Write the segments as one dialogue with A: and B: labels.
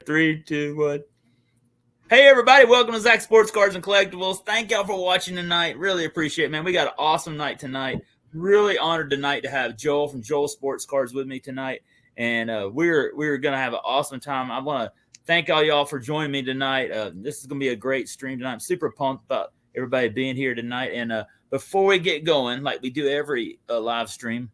A: 3, 2, 1. Hey, everybody. Welcome to Zach Sports Cards and Collectibles. Thank y'all for watching tonight. Really appreciate it, man. We got an awesome night tonight. Really honored tonight to have Joel from Joel Sports Cards with me tonight. And we're going to have an awesome time. I want to thank all y'all for joining me tonight. This is going to be a great stream tonight. I'm super pumped about everybody being here tonight. And before we get going, like we do every live stream,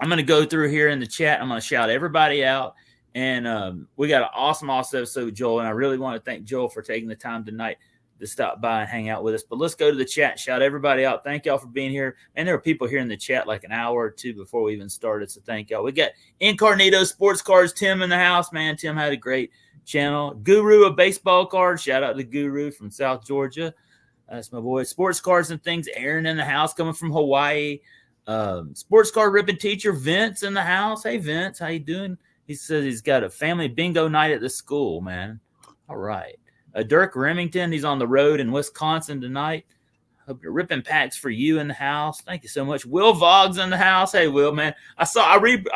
A: I'm going to go through here in the chat. I'm going to shout everybody out. And we got an awesome episode with Joel. And I really want to thank Joel for taking the time tonight to stop by and hang out with us. But let's go to the chat and shout everybody out. Thank y'all for being here. And there were people here in the chat like an hour or two before we even started. So thank y'all. We got Incarnito Sports Cards, Tim in the house, man. Tim had a great channel. Guru of Baseball Cards. Shout out to Guru from South Georgia. That's my boy. Sports Cards and Things. Aaron in the house coming from Hawaii. Sports Card Ripping Teacher Vince in the house. Hey, Vince. How you doing? He says he's got a family bingo night at the school, man. All right. Dirk Remington, he's on the road in Wisconsin tonight. Hope you're ripping packs for you in the house. Thank you so much. Will Vogg's in the house. Hey, Will, man. I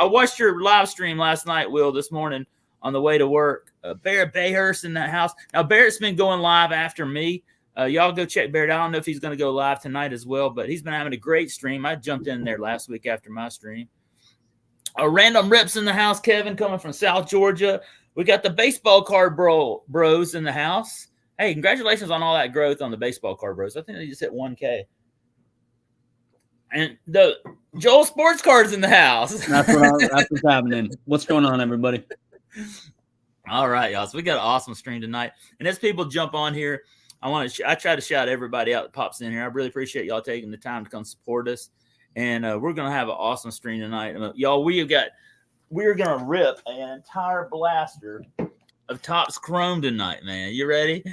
A: watched your live stream last night, Will, this morning on the way to work. Barrett Bayhurst in the house. Now, Barrett's been going live after me. Y'all go check Barrett. I don't know if he's going to go live tonight as well, but he's been having a great stream. I jumped in there last week after my stream. Random Rips in the house. Kevin coming from South Georgia. We got the baseball card bros in the house. Hey, congratulations on all that growth on the baseball card bros. I think they just hit 1K. And the Joel Sports Cards in the house.
B: That's what's happening. What's going on, everybody?
A: All right, y'all. So we got an awesome stream tonight. And as people jump on here, I try to shout everybody out that pops in here. I really appreciate y'all taking the time to come support us. And we're going to have an awesome stream tonight. Y'all, we're going to rip an entire blaster of Topps Chrome tonight, man. You ready?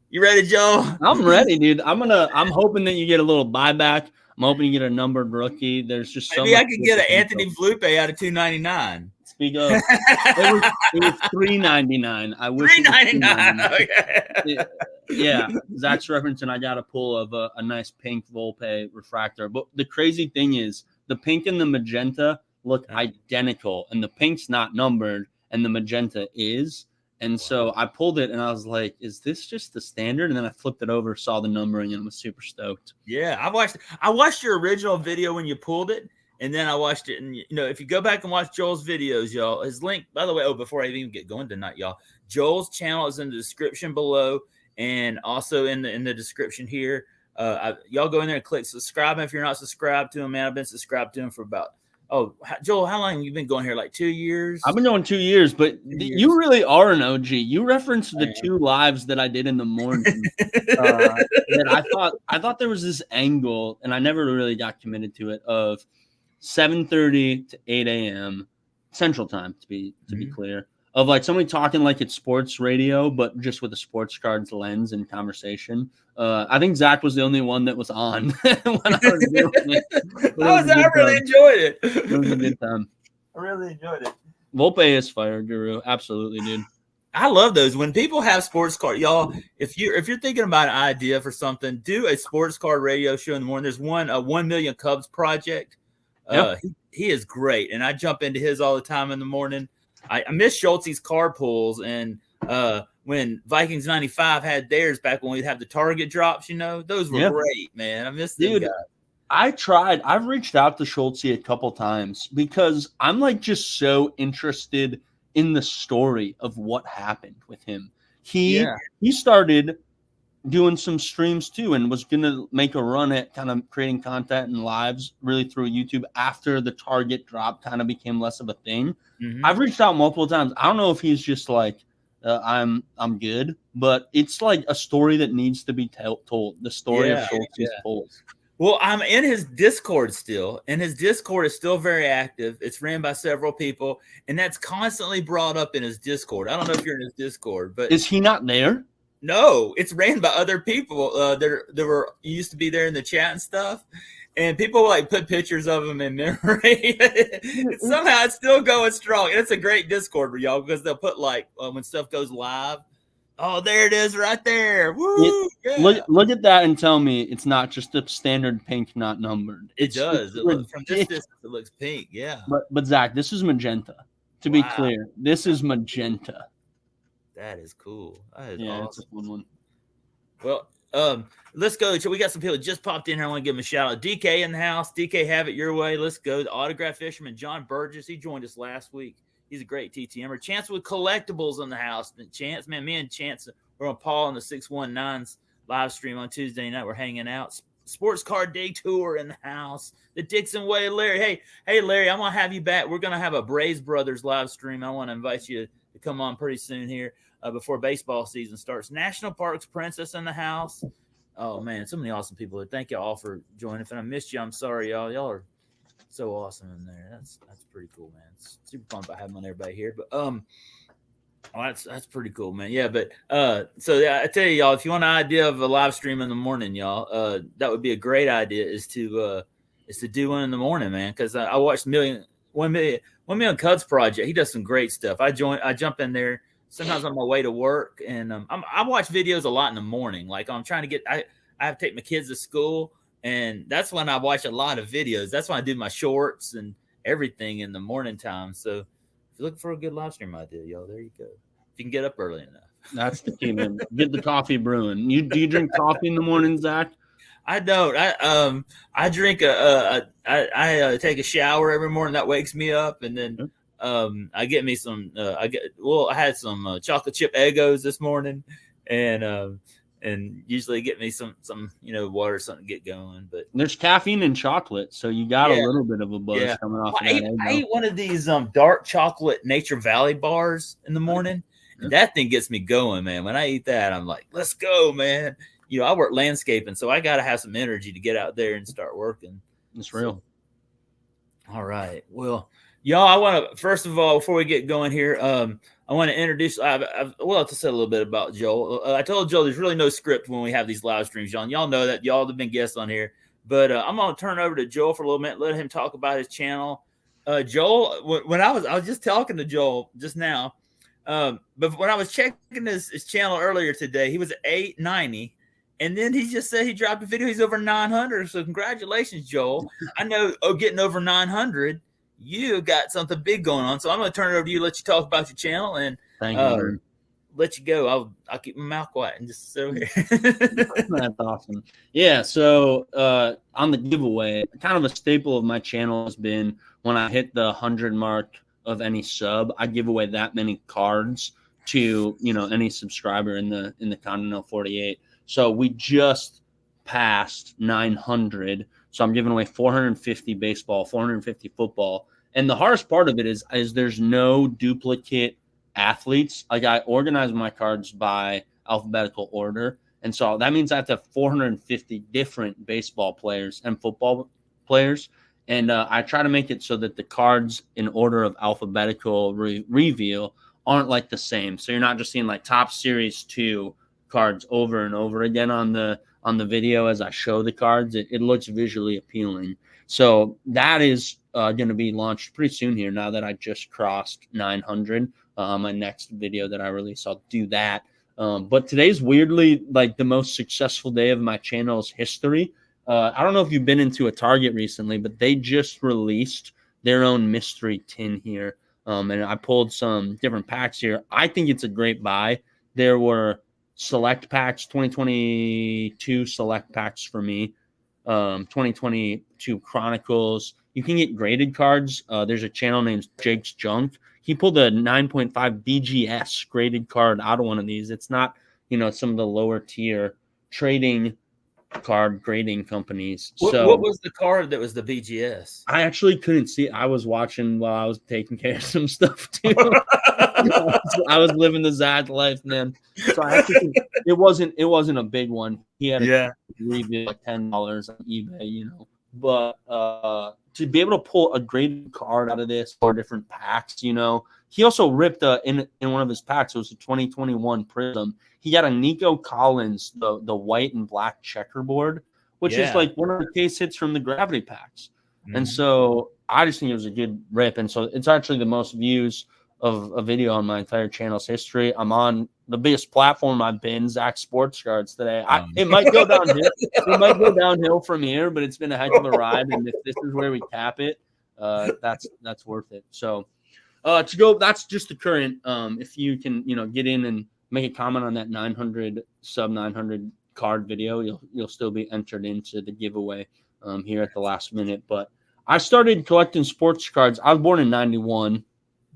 A: You ready, Joe?
B: I'm ready, dude. I'm hoping that you get a little buyback. I'm hoping you get a numbered rookie. There's just so
A: maybe I could get an Anthony Flupe out of $299.
B: Speak of, it was $3.99. I wish
A: $3.99. Okay.
B: Yeah, Zach's referencing. I got a pull of a nice pink Volpe refractor. But the crazy thing is, the pink and the magenta look identical, and the pink's not numbered, and the magenta is. And so I pulled it, and I was like, "Is this just the standard?" And then I flipped it over, saw the numbering, and was super stoked.
A: Yeah, I watched your original video when you pulled it. And then I watched it, and if you go back and watch Joel's videos, y'all, his link, by the way, before I even get going tonight, y'all, Joel's channel is in the description below, and also in the description here. Y'all go in there and click subscribe if you're not subscribed to him, man. I've been subscribed to him for about Joel, how long have you been going here? Like 2 years?
B: I've been going 2 years, but you really are an OG. You referenced the 2 lives that I did in the morning. That I thought there was this angle, and I never really got committed to it, of 7:30 to 8 a.m. Central Time, to be clear, of like somebody talking like it's sports radio, but just with a sports cards lens and conversation. I think Zach was the only one that was on when I was doing it.
A: I really enjoyed it.
B: It was a good time.
A: I really enjoyed it.
B: Volpe is fire, Guru. Absolutely, dude.
A: I love those. When people have sports card, y'all, if you're thinking about an idea for something, do a sports card radio show in the morning. There's a 1 Million Cubs project. Yep. He is great, and I jump into his all the time in the morning. I miss Schultz's car pulls, and when Vikings 95 had theirs back when we'd have the Target drops, those were great, man. I miss them guys.
B: I've reached out to Schultz a couple times because I'm like just so interested in the story of what happened with him. He started doing some streams too, and was going to make a run at kind of creating content and lives really through YouTube after the Target drop kind of became less of a thing. Mm-hmm. I've reached out multiple times. I don't know if he's just like, I'm good, but it's like a story that needs to be told. The story of Schultz's pulls.
A: Well, I'm in his Discord still, and his Discord is still very active. It's ran by several people, and that's constantly brought up in his Discord. I don't know if you're in his Discord, but
B: is he not there?
A: No, it's ran by other people that used to be there in the chat and stuff, and people like put pictures of him in memory. Somehow it's still going strong, and it's a great Discord for y'all because they'll put like when stuff goes live. Oh, there it is right there. Woo!
B: Look at that and tell me it's not just a standard pink, not numbered.
A: It does. From this distance, it looks pink. Yeah.
B: But Zach, this is magenta. To be clear, this is magenta.
A: That is cool. That is
B: Yeah,
A: awesome.
B: it's a fun one.
A: Well, let's go. We got some people that just popped in here. I want to give them a shout out. DK in the house. DK, have it your way. Let's go. The autograph fisherman, John Burgess. He joined us last week. He's a great TTMer. Chance with Collectibles in the house. Chance, man, me and Chance, we're on Paul and the 619's live stream on Tuesday night. We're hanging out. Sports Car Day Tour in the house. The Dixon Way, Larry. Hey, Larry, I'm going to have you back. We're going to have a Braves Brothers live stream. I want to invite you to come on pretty soon here before baseball season starts. National Parks Princess in the house. Oh, man, so many awesome people here. Thank you all for joining. If I missed you, I'm sorry, y'all. Y'all are so awesome in there. That's pretty cool, man. It's super fun about having everybody here. But that's pretty cool, man. Yeah, but so yeah, I tell you, y'all, if you want an idea of a live stream in the morning, y'all, that would be a great idea. Is to do one in the morning, man. Because I watched 1 Million Cuts Project. He does some great stuff. I jump in there sometimes on my way to work, and I watch videos a lot in the morning. Like I'm trying to get I have to take my kids to school. And that's when I watch a lot of videos. That's when I do my shorts and everything in the morning time. So if you're looking for a good live stream idea, y'all, there you go. If you can get up early enough.
B: That's the key, man. Get the coffee brewing. Do you drink coffee in the morning, Zach?
A: I don't. I drink I take a shower every morning. That wakes me up, and then I get me some. I had some chocolate chip Eggos this morning, and usually get me some water or something to get going. But
B: there's caffeine in chocolate, so you got a little bit of a buzz coming off.
A: I eat one of these dark chocolate Nature Valley bars in the morning, and that thing gets me going, man. When I eat that, I'm like, let's go, man. I work landscaping, so I got to have some energy to get out there and start working.
B: It's real.
A: All right. Well, y'all, I want to, first of all, before we get going here, I want to introduce, I'll have to say a little bit about Joel. I told Joel there's really no script when we have these live streams, y'all. Y'all know that. Y'all have been guests on here. But I'm going to turn over to Joel for a little minute, let him talk about his channel. Joel, when I was just talking to Joel just now, but when I was checking his channel earlier today, he was at 890. And then he just said he dropped a video. He's over 900. So congratulations, Joel. I know getting over 900, you got something big going on. So I'm going to turn it over to you, let you talk about your channel, and
B: thank you.
A: Let you go. I'll keep my mouth quiet and just sit over here.
B: That's awesome. Yeah. So on the giveaway, kind of a staple of my channel has been when I hit the 100 mark of any sub, I give away that many cards to any subscriber in the Continental 48. So we just passed 900. So I'm giving away 450 baseball, 450 football. And the hardest part of it is there's no duplicate athletes. Like I organize my cards by alphabetical order. And so that means I have to have 450 different baseball players and football players. And I try to make it so that the cards in order of alphabetical reveal aren't like the same. So you're not just seeing like top series 2 cards over and over again on the video as I show the cards. It looks visually appealing. So that is going to be launched pretty soon here now that I just crossed 900. My next video that I release, I'll do that. But today's weirdly like the most successful day of my channel's history. I don't know if you've been into a Target recently, but they just released their own mystery tin here. And I pulled some different packs here. I think it's a great buy. There were select packs, 2022 select packs for me, 2022 Chronicles. You can get graded cards. There's a channel named Jake's Junk. He pulled a 9.5 BGS graded card out of one of these. It's not, some of the lower tier trading card grading companies.
A: What was the card that was the BGS?
B: I actually couldn't see. I was watching while I was taking care of some stuff too. I was living the Zach life, man. So I actually, it wasn't a big one. He had a review like $10 on eBay, But to be able to pull a graded card out of this for different packs, he also ripped in one of his packs. It was a 2021 Prism. He got a Nico Collins, the white and black checkerboard, which is like one of the case hits from the Gravity packs. Mm-hmm. And so I just think it was a good rip. And so it's actually the most views of a video on my entire channel's history. I'm on the biggest platform I've been, Zach Sports Cards today. It might go downhill. It might go downhill from here, but it's been a heck of a ride. And if this is where we cap it, that's worth it. So To go, that's just the current. If you can, get in and make a comment on that 900 sub 900 card video, you'll still be entered into the giveaway here at the last minute. But I started collecting sports cards. I was born in 91.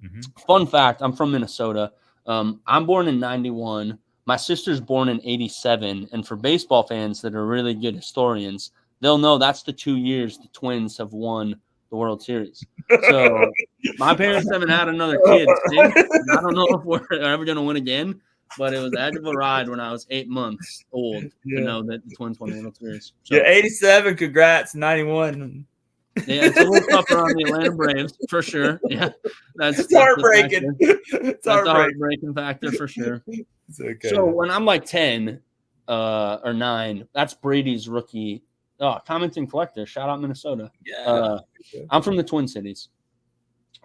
B: Mm-hmm. Fun fact, I'm from Minnesota. I'm born in 91. My sister's born in 87. And for baseball fans that are really good historians, they'll know that's the 2 years the Twins have won the World Series. So my parents haven't had another kid since. I don't know if we're ever going to win again, but it was a heck of a ride when I was 8 months old to know that the Twins won the World Series. So,
A: 87, congrats, 91.
B: Yeah, it's a little tougher on the Atlanta Braves for sure. Yeah, that's
A: heartbreaking.
B: That's a heartbreaking factor for sure.
A: It's okay.
B: So when I'm like 10 or 9, that's Brady's rookie. Oh, commenting collector. Shout out Minnesota.
A: Yeah.
B: I'm from the Twin Cities.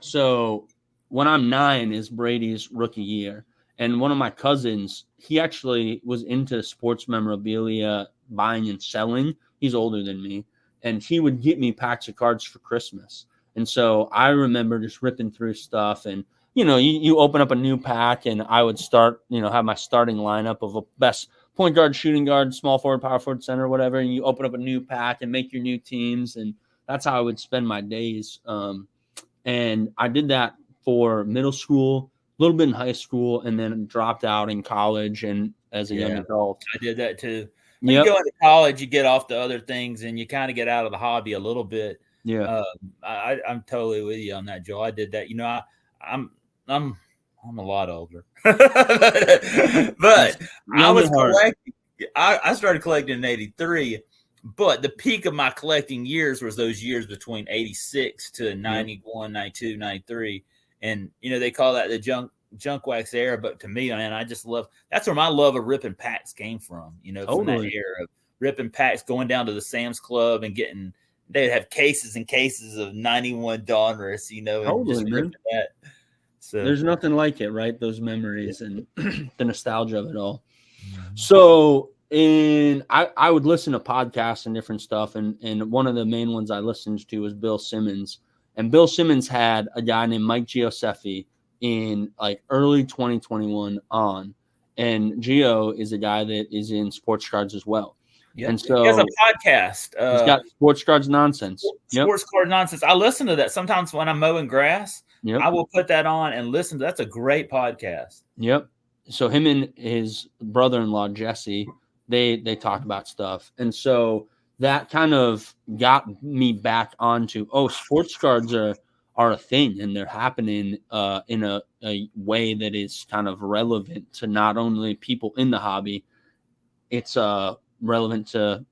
B: So when I'm 9 is Brady's rookie year. And one of my cousins, he actually was into sports memorabilia, buying and selling. He's older than me. And he would get me packs of cards for Christmas. And so I remember just ripping through stuff. And, you open up a new pack and I would start, have my starting lineup of a best point guard, shooting guard, small forward, power forward, center, whatever. And you open up a new pack and make your new teams. And that's how I would spend my days. And I did that for middle school, a little bit in high school, and then dropped out in college and as a young adult.
A: I did that too. When you go into college, you get off to other things and you kind of get out of the hobby a little bit.
B: Yeah.
A: I'm totally with you on that, Joe. I did that. I'm a lot older, but I was collecting. I started collecting in 83, but the peak of my collecting years was those years between 86 to 91, 92, 93. And, they call that the junk wax era, but to me, man, I just love, that's where my love of ripping packs came from, from that era of ripping packs, going down to the Sam's Club and they'd have cases and cases of 91 Donruss, and just ripping that. So
B: there's nothing like it, right? Those memories and the nostalgia of it all. Mm-hmm. So I would listen to podcasts and different stuff, and one of the main ones I listened to was Bill Simmons. And Bill Simmons had a guy named Mike Gioseffi in like early 2021 on. And Gio is a guy that is in sports cards as well.
A: Yep.
B: And so
A: he has a podcast.
B: He's got Sports Cards Nonsense.
A: Sports Card Nonsense. I listen to that sometimes when I'm mowing grass.
B: Yep.
A: I will put that on and listen. That's a great podcast.
B: Yep. So him and his brother-in-law, Jesse, they talk about stuff. And so that kind of got me back onto, sports cards are a thing, and they're happening in a way that is kind of relevant to not only people in the hobby, it's relevant to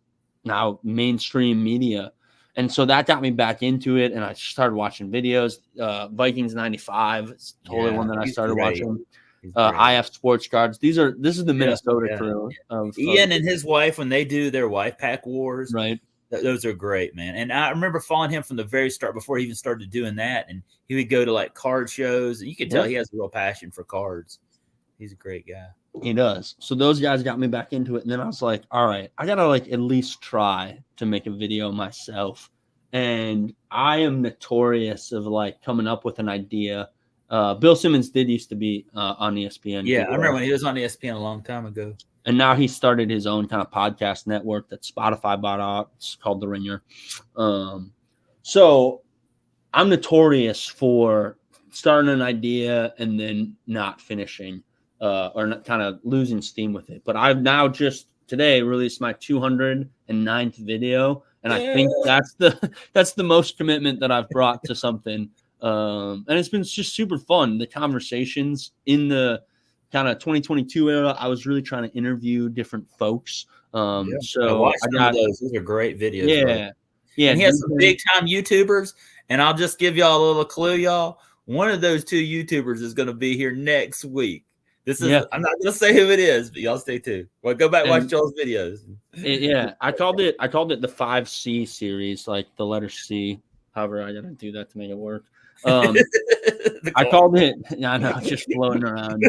B: now mainstream media. And so that got me back into it, and I started watching videos. Vikings 95 is totally one that I started watching. IF Sports Cards. This is the Minnesota crew. Of
A: Ian and his wife, when they do their wife pack wars,
B: right?
A: Those are great, man. And I remember following him from the very start before he even started doing that. And he would go to like card shows, and you could tell he has a real passion for cards. He's a great guy.
B: He does. So those guys got me back into it. And then I was like, all right, I got to at least try to make a video myself. And I am notorious of coming up with an idea. Bill Simmons used to be on ESPN.
A: Yeah, I remember when he was on ESPN a long time ago.
B: And now he started his own kind of podcast network that Spotify bought out. It's called The Ringer. So I'm notorious for starting an idea and then not finishing or not kind of losing steam with it. But I've now just today released my 209th video. And I think that's the most commitment that I've brought to something. And it's been just super fun. The conversations in the kind of 2022 era, I was really trying to interview different folks. So
A: I got those. Those are great videos.
B: Yeah.
A: Right? Yeah. And he has some big time YouTubers. And I'll just give y'all a little clue, y'all. One of those two YouTubers is going to be here next week. I'm not going to say who it is, but y'all stay tuned. Well, go back and watch Joel's videos.
B: I called it the 5C series, like the letter C. However, I got to do that to make it work. I called it, I know, just floating around.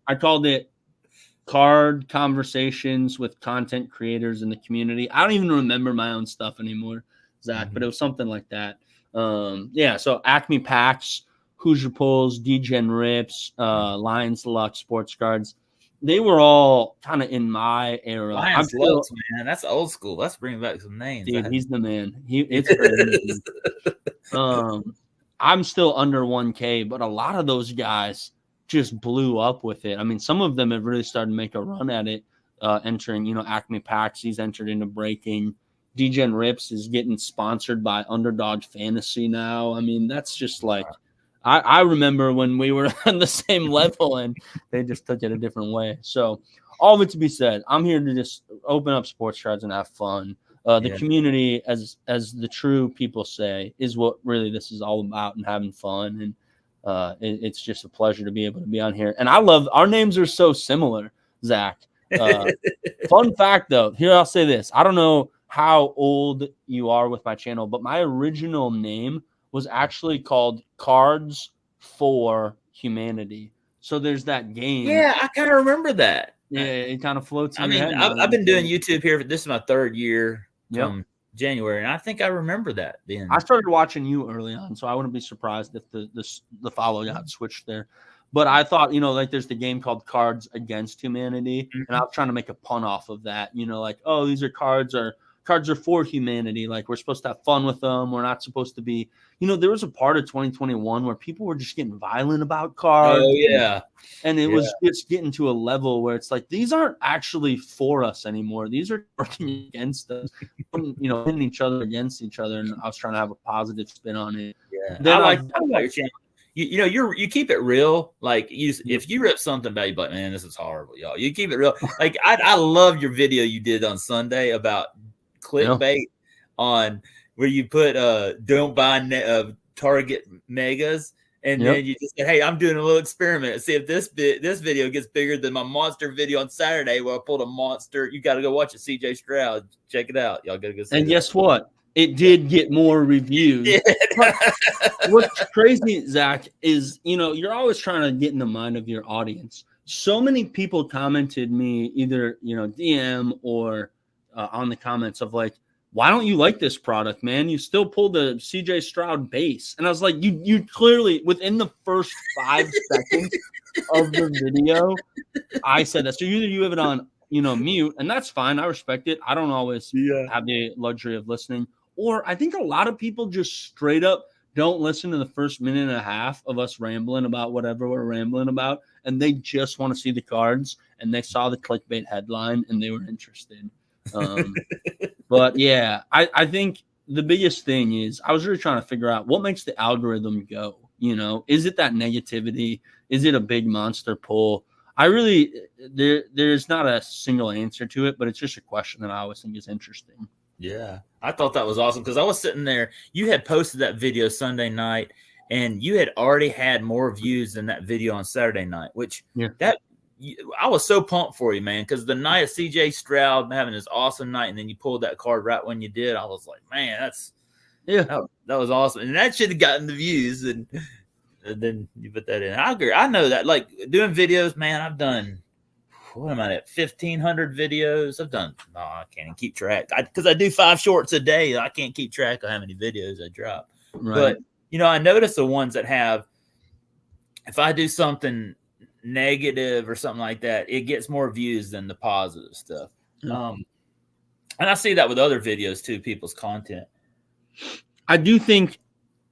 B: I called it Card Conversations with Content Creators in the Community. I don't even remember my own stuff anymore, Zach, but it was something like that. So Acme Packs Hoosier Pulls, Degen Rips, Lions Deluxe Sports Cards. They were all kind of in my era.
A: Lions Deluxe, man. That's old school. Let's bring back some names.
B: Dude, he's the man. It's crazy. I'm still under 1K, but a lot of those guys just blew up with it. I mean, some of them have really started to make a run at it, entering, Acme Packs. He's entered into breaking. Degen Rips is getting sponsored by Underdog Fantasy now. I mean, that's just like, I remember when we were on the same level and they just took it a different way. So all of it to be said, I'm here to just open up sports cards and have fun. The community, as the true people say, is what really this is all about, and having fun. And it's just a pleasure to be able to be on here. And I love our names are so similar, Zach. Fun fact, though, here I'll say this. I don't know how old you are with my channel, but my original name was actually called Cards for Humanity. So there's that game.
A: Yeah, I kind of remember that.
B: Yeah, it kind of floats.
A: I mean, I've been doing YouTube here. This is my 3rd year. January, and I think I remember that then. I
B: started watching you early on, so I wouldn't be surprised if the follow got switched there. But I thought, like there's the game called Cards Against Humanity, and I was trying to make a pun off of that. Like, oh, these are cards are for humanity. Like, we're supposed to have fun with them. We're not supposed to be. There was a part of 2021 where people were just getting violent about cards.
A: Oh yeah,
B: and it was just getting to a level where it's like these aren't actually for us anymore. These are working against us. Hitting each other against each other. And I was trying to have a positive spin on it.
A: Yeah, then I like your channel. You keep it real. Like if you rip something bad, but man, this is horrible, y'all. You keep it real. Like I love your video you did on Sunday about clickbait on where you put don't buy Target megas, and then you just said, hey, I'm doing a little experiment. See if this video gets bigger than my monster video on Saturday where I pulled a monster. You got to go watch it. CJ Stroud, check it out. Y'all got to go see it.
B: And guess what? It did get more reviews. Yeah. What's crazy, Zach, is you're always trying to get in the mind of your audience. So many people commented me either DM or on the comments of like, why don't you like this product, man? You still pull the CJ Stroud base. And I was like, you clearly, within the first 5 seconds of the video, I said that. So either you have it on, mute, and that's fine. I respect it. I don't always have the luxury of listening. Or I think a lot of people just straight up don't listen to the first minute and a half of us rambling about whatever we're rambling about. And they just want to see the cards, and they saw the clickbait headline and they were interested. But yeah, I think the biggest thing is I was really trying to figure out what makes the algorithm go. Is it that negativity? Is it a big monster pull? There's not a single answer to it, but it's just a question that I always think is interesting.
A: Yeah, I thought that was awesome because I was sitting there. You had posted that video Sunday night, and you had already had more views than that video on Saturday night, which I was so pumped for you, man, because the night of CJ Stroud having this awesome night, and then you pulled that card right when you did. I was like, man, that was awesome, and that should have gotten the views, and then you put that in. I agree. I know that, like doing videos, man. I've done what am I at 1,500 videos? I've done. No, I can't even keep track because I do 5 shorts a day. I can't keep track of how many videos I drop. Right. But I notice the ones that have. If I do something negative or something like that, it gets more views than the positive stuff. And I see that with other videos too, people's content.
B: I do think,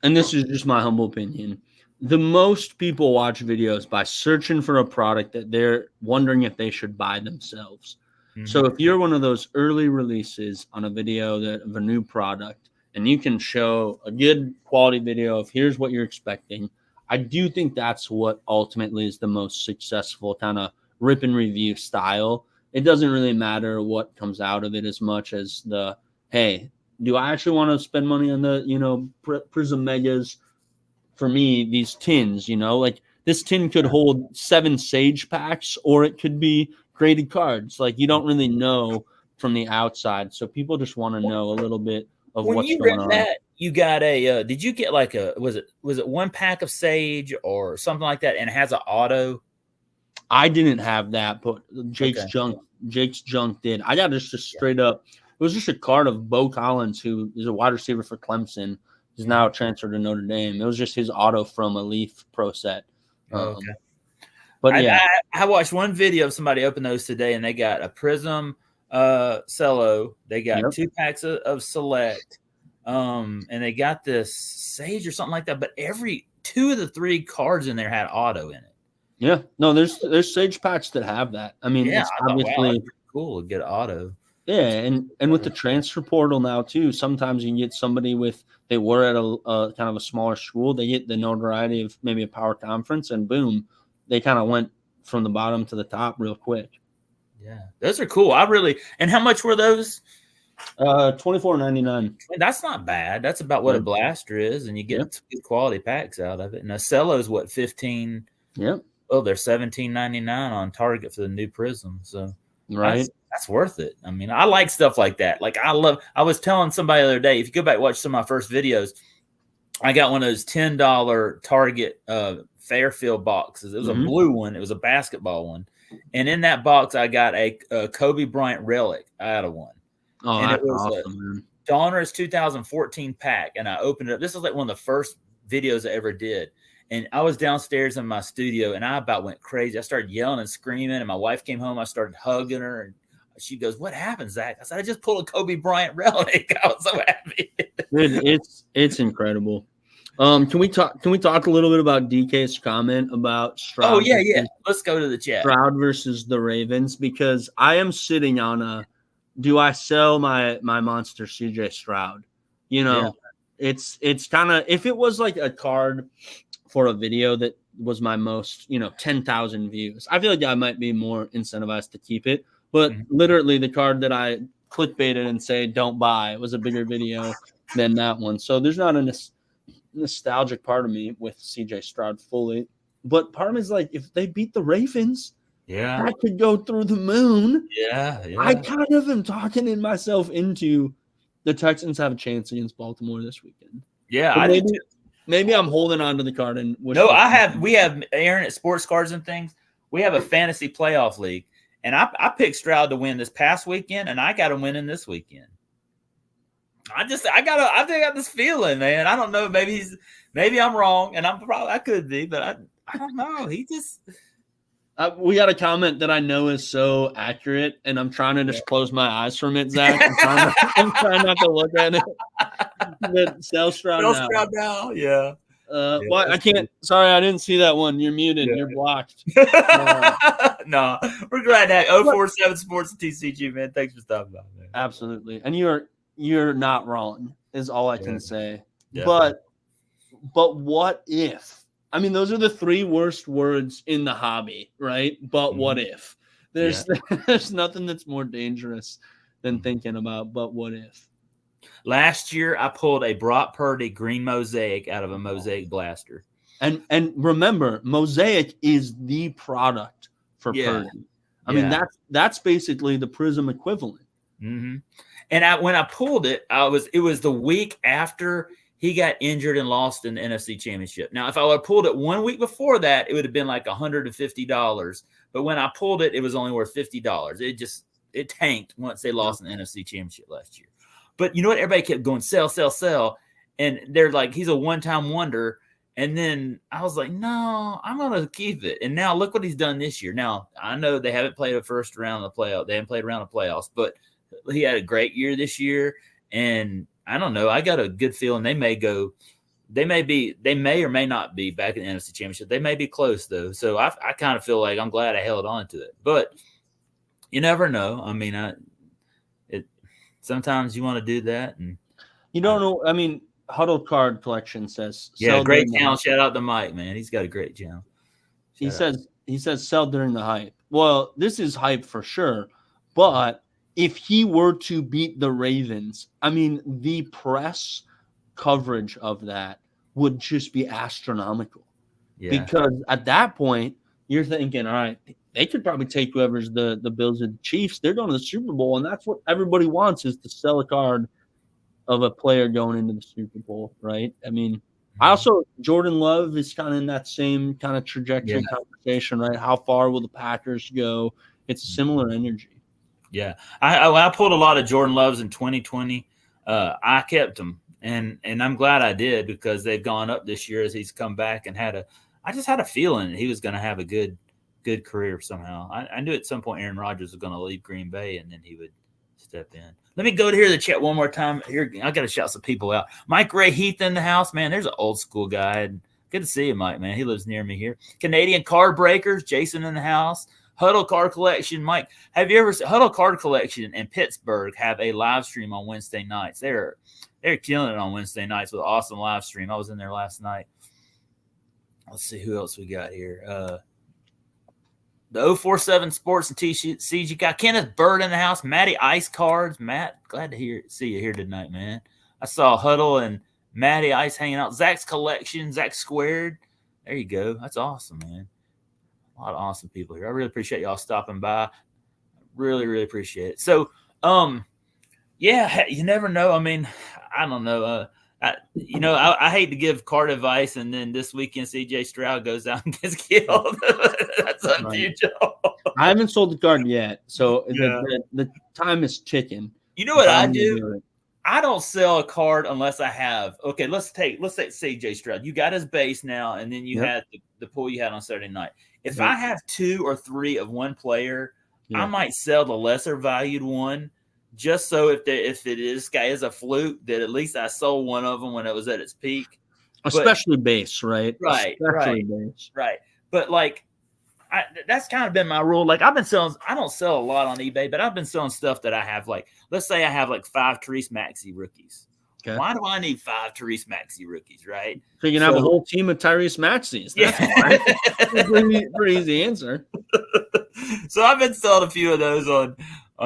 B: and this is just my humble opinion, the most people watch videos by searching for a product that they're wondering if they should buy themselves. Mm-hmm. So if you're one of those early releases on a video of a new product, and you can show a good quality video of here's what you're expecting, I do think that's what ultimately is the most successful kind of rip and review style. It doesn't really matter what comes out of it as much as the, hey, do I actually want to spend money on the, Prism Megas? For me, these tins, like this tin could hold 7 Sage packs, or it could be graded cards. Like you don't really know from the outside. So people just want to know a little bit of what's going on.
A: That, you got a did you get like was it 1 pack of Sage or something like that, and it has an auto?
B: I didn't have that, but Jake's junk did. I got just straight up. It was just a card of Bo Collins, who is a wide receiver for Clemson, He's now transferred to Notre Dame. It was just his auto from a Leaf Pro set.
A: Okay.
B: But yeah,
A: I watched one video of somebody open those today, and they got a Prism cello. They got 2 packs of Select, and they got this Sage or something like that. But every 2 of the 3 cards in there had auto in it.
B: Yeah, no, there's Sage packs that have that. I mean, it's obviously
A: wow, cool to get auto.
B: Yeah, and with the transfer portal now too, sometimes you can get somebody they were at a kind of a smaller school, they get the notoriety of maybe a power conference, and boom, they kind of went from the bottom to the top real quick.
A: Yeah, those are cool. And how much were those?
B: $24.99.
A: That's not bad. That's about what a blaster is, and you get good quality packs out of it. And a cello is what, 15?
B: Yep.
A: Oh, they're $17.99 on Target for the new Prism. So that's worth it. I mean, I like stuff like that. Like I was telling somebody the other day, if you go back and watch some of my first videos, I got one of those $10 Target Fairfield boxes. It was a blue one. It was a basketball one. And in that box, I got a Kobe Bryant relic out of one.
B: Oh,
A: and
B: that's
A: it was
B: awesome,
A: a Donruss 2014 pack. And I opened it up. This is like one of the first videos I ever did. And I was downstairs in my studio, and I about went crazy. I started yelling and screaming, and my wife came home. I started hugging her, and she goes, "What happened, Zach?" I said, "I just pulled a Kobe Bryant relic." I was so happy.
B: It's incredible. Can we talk a little bit about DK's comment about Stroud?
A: Oh yeah. Let's go to the chat.
B: Stroud versus the Ravens, because I am sitting on do I sell my monster CJ Stroud? It's kind of, if it was like a card for a video that was my most, 10,000 views, I feel like I might be more incentivized to keep it. But literally the card that I clickbaited and say don't buy was a bigger video than that one. So there's not a nostalgic part of me with CJ Stroud fully. But part of me is like, if they beat the Ravens, that could go through the moon.
A: Yeah.
B: I kind of am talking myself into the Texans have a chance against Baltimore this weekend.
A: Yeah,
B: maybe I'm holding on to the card. And
A: we have Aaron at Sports Cards and Things. We have a fantasy playoff league, and I picked Stroud to win this past weekend, and I got him winning this weekend. I think I got this feeling, man. I don't know. Maybe I'm wrong, and I could be, but I don't know. He just.
B: We got a comment that I know is so accurate, and I'm trying to just close my eyes from it, Zach. I'm trying not to look at it. But sell Stroud
A: now. Yeah.
B: Well, I can't. Sorry, I didn't see that one. You're muted. You're blocked.
A: No, we're glad to have 047 Sports and TCG, man. Thanks for stopping by, man.
B: Absolutely, and you're not wrong. Is all I can say.
A: Yeah.
B: But what if? I mean, those are the 3 worst words in the hobby, right? But what if? There's nothing that's more dangerous than thinking about, but what if?
A: Last year, I pulled a Brock Purdy green mosaic out of a mosaic blaster.
B: And remember, mosaic is the product for Purdy. I mean, that's basically the Prism equivalent.
A: Mm-hmm. And when I pulled it, it was the week after he got injured and lost in the NFC Championship. Now, if I would have pulled it 1 week before that, it would have been like $150. But when I pulled it, it was only worth $50. It tanked once they lost in the NFC Championship last year. But you know what? Everybody kept going, sell, sell, sell. And they're like, he's a one-time wonder. And then I was like, no, I'm going to keep it. And now look what he's done this year. Now, I know they haven't played a first round of the playoffs. They haven't played around the playoffs. But he had a great year this year. And I don't know. I got a good feeling they may or may not be back in the NFC Championship. They may be close, though. So I kind of feel like I'm glad I held on to it. But you never know. I mean, sometimes you want to do that. And
B: you don't know. I mean, Huddle Card Collection says.
A: Yeah, great channel. Shout out to Mike, man. He's got a great channel.
B: He says sell during the hype. Well, this is hype for sure. But if he were to beat the Ravens, I mean, the press coverage of that would just be astronomical. Yeah. Because at that point, you're thinking, all right, they could probably take whoever's the Bills and Chiefs. They're going to the Super Bowl, and that's what everybody wants, is to sell a card of a player going into the Super Bowl, right? I mean, Jordan Love is kind of in that same kind of trajectory conversation, right? How far will the Packers go? It's a similar energy.
A: Yeah, I pulled a lot of Jordan Loves in 2020. I kept them, And I'm glad I did, because they've gone up this year as he's come back and I just had a feeling he was going to have a good career somehow. I knew at some point Aaron Rodgers was going to leave Green Bay and then he would step in. Let me go to hear the chat one more time. Here, I got to shout some people out. Mike Ray Heath in the house, man. There's an old school guy. Good to see you, Mike, man. He lives near me here. Canadian Card Breakers, Jason in the house. Huddle Card Collection, Mike. Have you ever seen Huddle Card Collection in Pittsburgh have a live stream on Wednesday nights? They're killing it on Wednesday nights with an awesome live stream. I was in there last night. Let's see who else we got here. The 047 Sports and TCG got Kenneth Bird in the house. Matty Ice Cards. Matt, glad to see you here tonight, man. I saw Huddle and Matty Ice hanging out. Zach's Collection, Zach Squared. There you go. That's awesome, man. A lot of awesome people here. I really appreciate y'all stopping by. Really, really appreciate it. So, yeah, you never know. I mean, I don't know. I hate to give card advice, and then this weekend CJ Stroud goes out and gets killed. That's up to you, Joe.
B: I haven't sold the card yet, so the time is ticking.
A: You know what I do? I don't sell a card unless I have. Okay, let's take CJ Stroud. You got his base now, and then you had the pool you had on Saturday night. If I have 2 or 3 of one player, I might sell the lesser valued one, just so if this guy is a fluke, that at least I sold one of them when it was at its peak.
B: Especially base, right?
A: Right. But like, that's kind of been my rule. Like, I've been selling. I don't sell a lot on eBay, but I've been selling stuff that I have. Like, let's say I have like 5 Therese Maxey rookies. Okay. Why do I need 5 Therese Maxey rookies, right?
B: So you can have a whole team of Tyrese Maxeys. That's a pretty easy answer.
A: So I've been selling a few of those on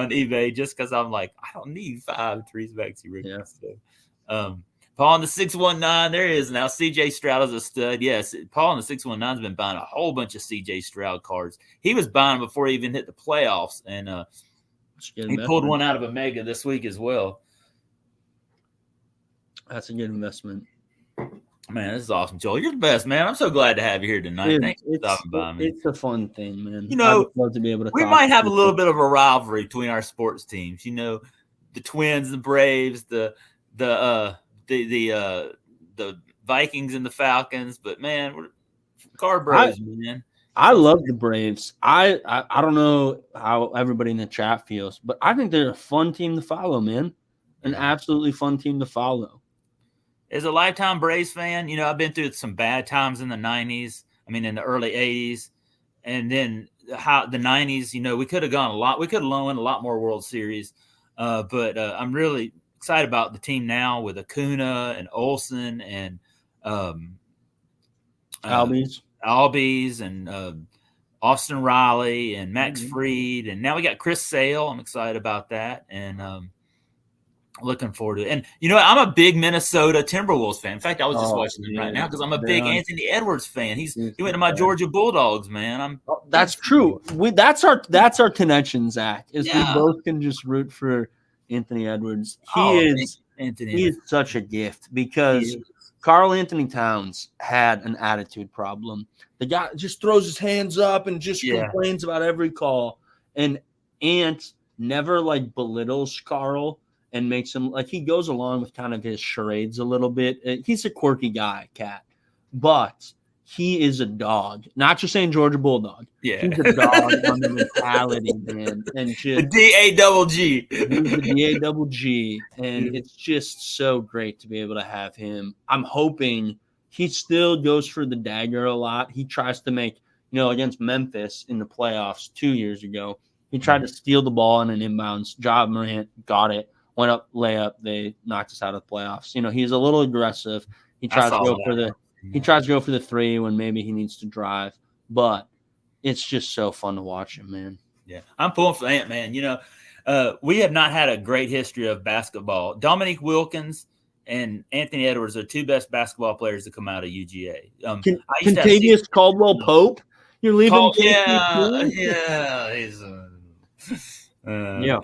A: eBay just because I'm like, I don't need 5 Therese Maxey rookies. Yeah. So, Paul in the 619, there he is now. CJ Stroud is a stud. Yes, Paul in the 619 has been buying a whole bunch of CJ Stroud cards. He was buying them before he even hit the playoffs, and he pulled one out of a mega this week as well.
B: That's a good investment.
A: Man, this is awesome, Joel. You're the best, man. I'm so glad to have you here tonight. Thanks for stopping by, man.
B: It's a fun thing, man.
A: You know,
B: I'd love to be able to.
A: We might have a little bit of a rivalry between our sports teams. You know, the Twins, the Braves, the Vikings and the Falcons. But man, we're card bros, man.
B: I love the Braves. I don't know how everybody in the chat feels, but I think they're a fun team to follow, man. An absolutely fun team to follow.
A: As a lifetime Braves fan, you know, I've been through some bad times in the 90s. I mean, in the early 80s. And then the 90s, you know, we could have gone a lot. We could have won a lot more World Series. But I'm really excited about the team now with Acuna and Olsen and Albies and Austin Riley and Max Fried. And now we got Chris Sale. I'm excited about that. And looking forward to it. And, you know, I'm a big Minnesota Timberwolves fan. In fact, I was just watching them right now because I'm a big Anthony Edwards fan. He went to my Georgia Bulldogs, man.
B: That's true. That's our connection, Zach, is we both can just root for Anthony Edwards. He is such a gift because Karl Anthony Towns had an attitude problem. The guy just throws his hands up and just complains about every call. And Ant never like belittles Karl and makes him like he goes along with kind of his charades a little bit. He's a quirky guy, Cat, but he is a dog. Not just saying Georgia Bulldog. Yeah, he's a dog on the mentality, man. And just
A: the D-A-double-G.
B: He's the D-A-double-G, and it's just so great to be able to have him. I'm hoping he still goes for the dagger a lot. He tries to make, you know, against Memphis in the playoffs 2 years ago, he tried to steal the ball in an inbounds. Ja Morant got it. Went up, layup. They knocked us out of the playoffs. You know, he's a little aggressive. He tries to go for the three when maybe he needs to drive. But it's just so fun to watch him, man.
A: Yeah, I'm pulling for Ant, man. You know, we have not had a great history of basketball. Dominique Wilkins and Anthony Edwards are 2 best basketball players to come out of UGA.
B: Contagious Caldwell Pope. You're leaving.
A: Yeah.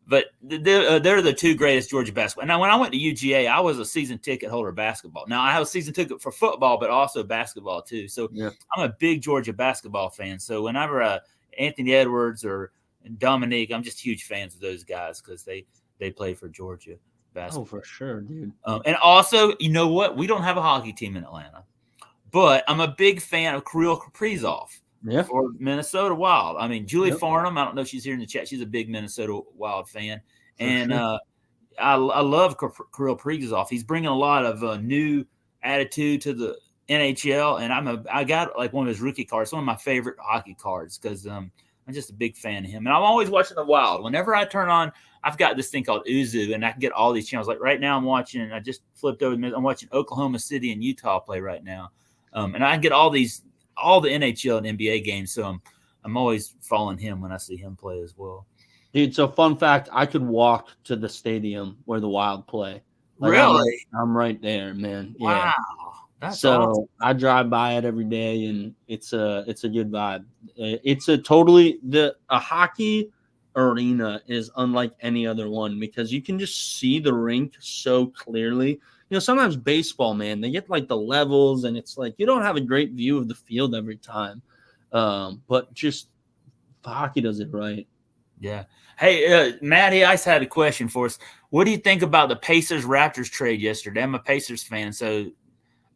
A: But they're the 2 greatest Georgia basketball. Now, when I went to UGA, I was a season ticket holder of basketball. Now, I have a season ticket for football, but also basketball too. So I'm a big Georgia basketball fan. So whenever Anthony Edwards or Dominique, I'm just huge fans of those guys because they play for Georgia. basketball.
B: Oh, for sure, dude.
A: And also, you know what? We don't have a hockey team in Atlanta, but I'm a big fan of Kirill Kaprizov for Minnesota Wild. I mean, Julie Farnham, I don't know if she's here in the chat. She's a big Minnesota Wild fan. And I love Kirill Kaprizov. He's bringing a lot of new attitude to the NHL, and I got like one of his rookie cards, one of my favorite hockey cards, because I'm just a big fan of him. And I'm always watching the Wild. Whenever I turn on, I've got this thing called Uzu, and I can get all these channels. Like right now, I'm watching. I just flipped over. I'm watching Oklahoma City and Utah play right now, and I can get all the NHL and NBA games. So I'm always following him when I see him play as well.
B: Dude, so fun fact, I could walk to the stadium where the Wild play. Like,
A: really?
B: I'm right there, man.
A: Wow.
B: Yeah.
A: That's
B: awesome. I drive by it every day, and it's a good vibe. It's a hockey arena is unlike any other one because you can just see the rink so clearly. You know, sometimes baseball, man, they get like the levels, and it's like you don't have a great view of the field every time. But just hockey does it right.
A: Yeah. Hey, Matty Ice had a question for us. What do you think about the Pacers-Raptors trade yesterday? I'm a Pacers fan, so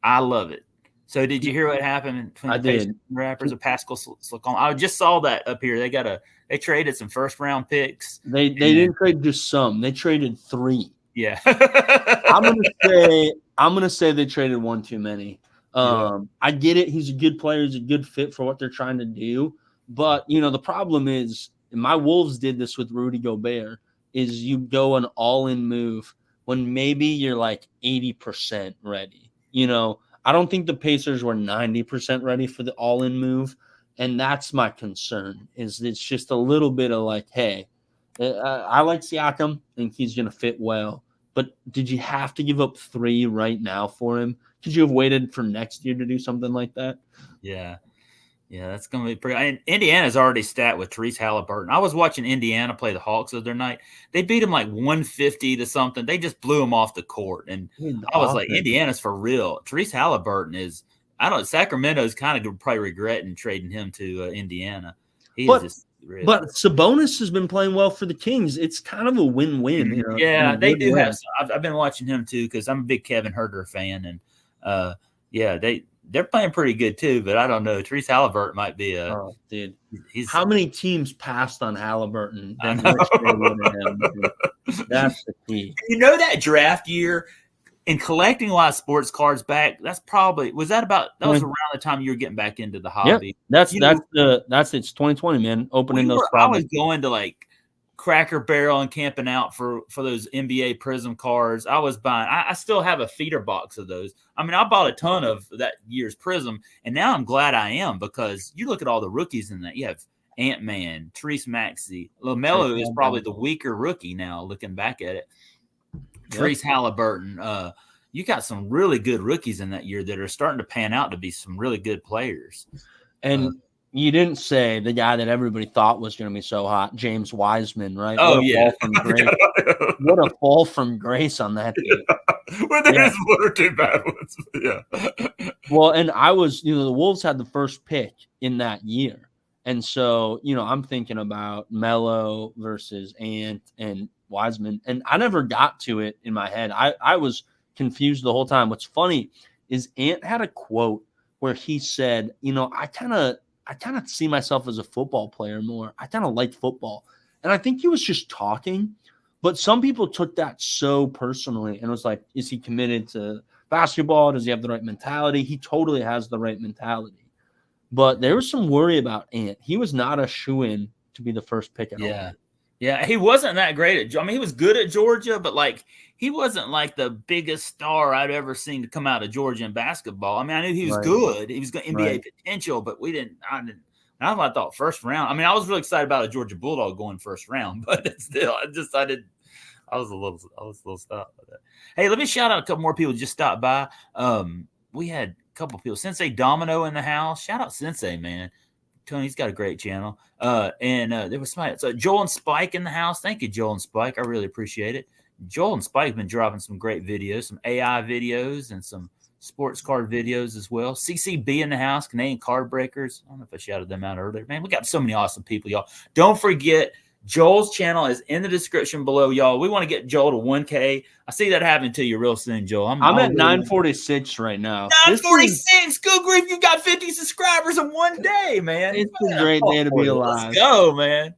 A: I love it. So did you hear what happened between the Pacers and Raptors of Pascal Siakam? I just saw that up here. They traded some first-round picks.
B: They didn't trade just some. They traded 3.
A: Yeah.
B: I'm gonna say they traded one too many. I get it. He's a good player. He's a good fit for what they're trying to do. But, you know, the problem is, and my Wolves did this with Rudy Gobert, is you go an all-in move when maybe you're like 80% ready. You know, I don't think the Pacers were 90% ready for the all-in move, and that's my concern, is it's just a little bit of like, hey, I like Siakam, and he's going to fit well, but did you have to give up 3 right now for him? Could you have waited for next year to do something like that?
A: Yeah. Yeah, that's going to be pretty. And Indiana's already stat with Therese Halliburton. I was watching Indiana play the Hawks the other night. They beat them like 150 to something. They just blew them off the court. And I was like, Indiana's for real. Therese Halliburton is, Sacramento's kind of probably regretting trading him to Indiana. But
B: Sabonis has been playing well for the Kings. It's kind of a win-win. You know,
A: yeah, they do have. I've been watching him too because I'm a big Kevin Huerter fan. And they're playing pretty good too, but I don't know. Therese Halliburton might be a
B: dude. How many teams passed on Halliburton? That's the key.
A: You know, that draft year in collecting a lot of sports cards back, that was around the time you were getting back into the hobby.
B: Yep. It's 2020, man. Opening those products.
A: I was going to like Cracker Barrel and camping out for those NBA Prism cards. I was buying. I still have a feeder box of those. I mean, I bought a ton of that year's Prism, and now I'm glad I am because you look at all the rookies in that. You have Ant-Man, Therese Maxey, LaMelo is probably the weaker rookie now. Looking back at it, Therese Halliburton. You got some really good rookies in that year that are starting to pan out to be some really good players.
B: And you didn't say the guy that everybody thought was going to be so hot, James Wiseman, right?
A: Oh, yeah.
B: What a fall from grace on that dude.
A: Well, there's one or two bad ones. Yeah.
B: Well, and the Wolves had the first pick in that year. And so, I'm thinking about Melo versus Ant and Wiseman. And I never got to it in my head. I was confused the whole time. What's funny is Ant had a quote where he said, I kind of see myself as a football player more. I kind of like football. And I think he was just talking, but some people took that so personally and was like, is he committed to basketball? Does he have the right mentality? He totally has the right mentality. But there was some worry about Ant. He was not a shoo-in to be the first pick at all.
A: Yeah, he wasn't that great at. I mean, he was good at Georgia, but he wasn't like the biggest star I'd ever seen to come out of Georgia in basketball. I mean, I knew he was good. He was got NBA potential, but I thought first round. I mean, I was really excited about a Georgia Bulldog going first round, but still, I was a little stopped by that. Hey, let me shout out a couple more people who just stopped by. We had a couple people. Sensei Domino in the house. Shout out Sensei, man. Tony's got a great channel. And there was somebody. So Joel and Spike in the house. Thank you, Joel and Spike. I really appreciate it. Joel and Spike have been dropping some great videos, some AI videos and some sports card videos as well. CCB in the house, Canadian Card Breakers. I don't know if I shouted them out earlier. Man, we got so many awesome people, y'all. Don't forget Joel's channel is in the description below, y'all. We want to get Joel to 1K. I see that happening to you real soon, Joel.
B: I'm at 946 right now.
A: 946. Good grief, you got 50 subscribers in one day, man.
B: It's a great day to be alive.
A: Let's go, man.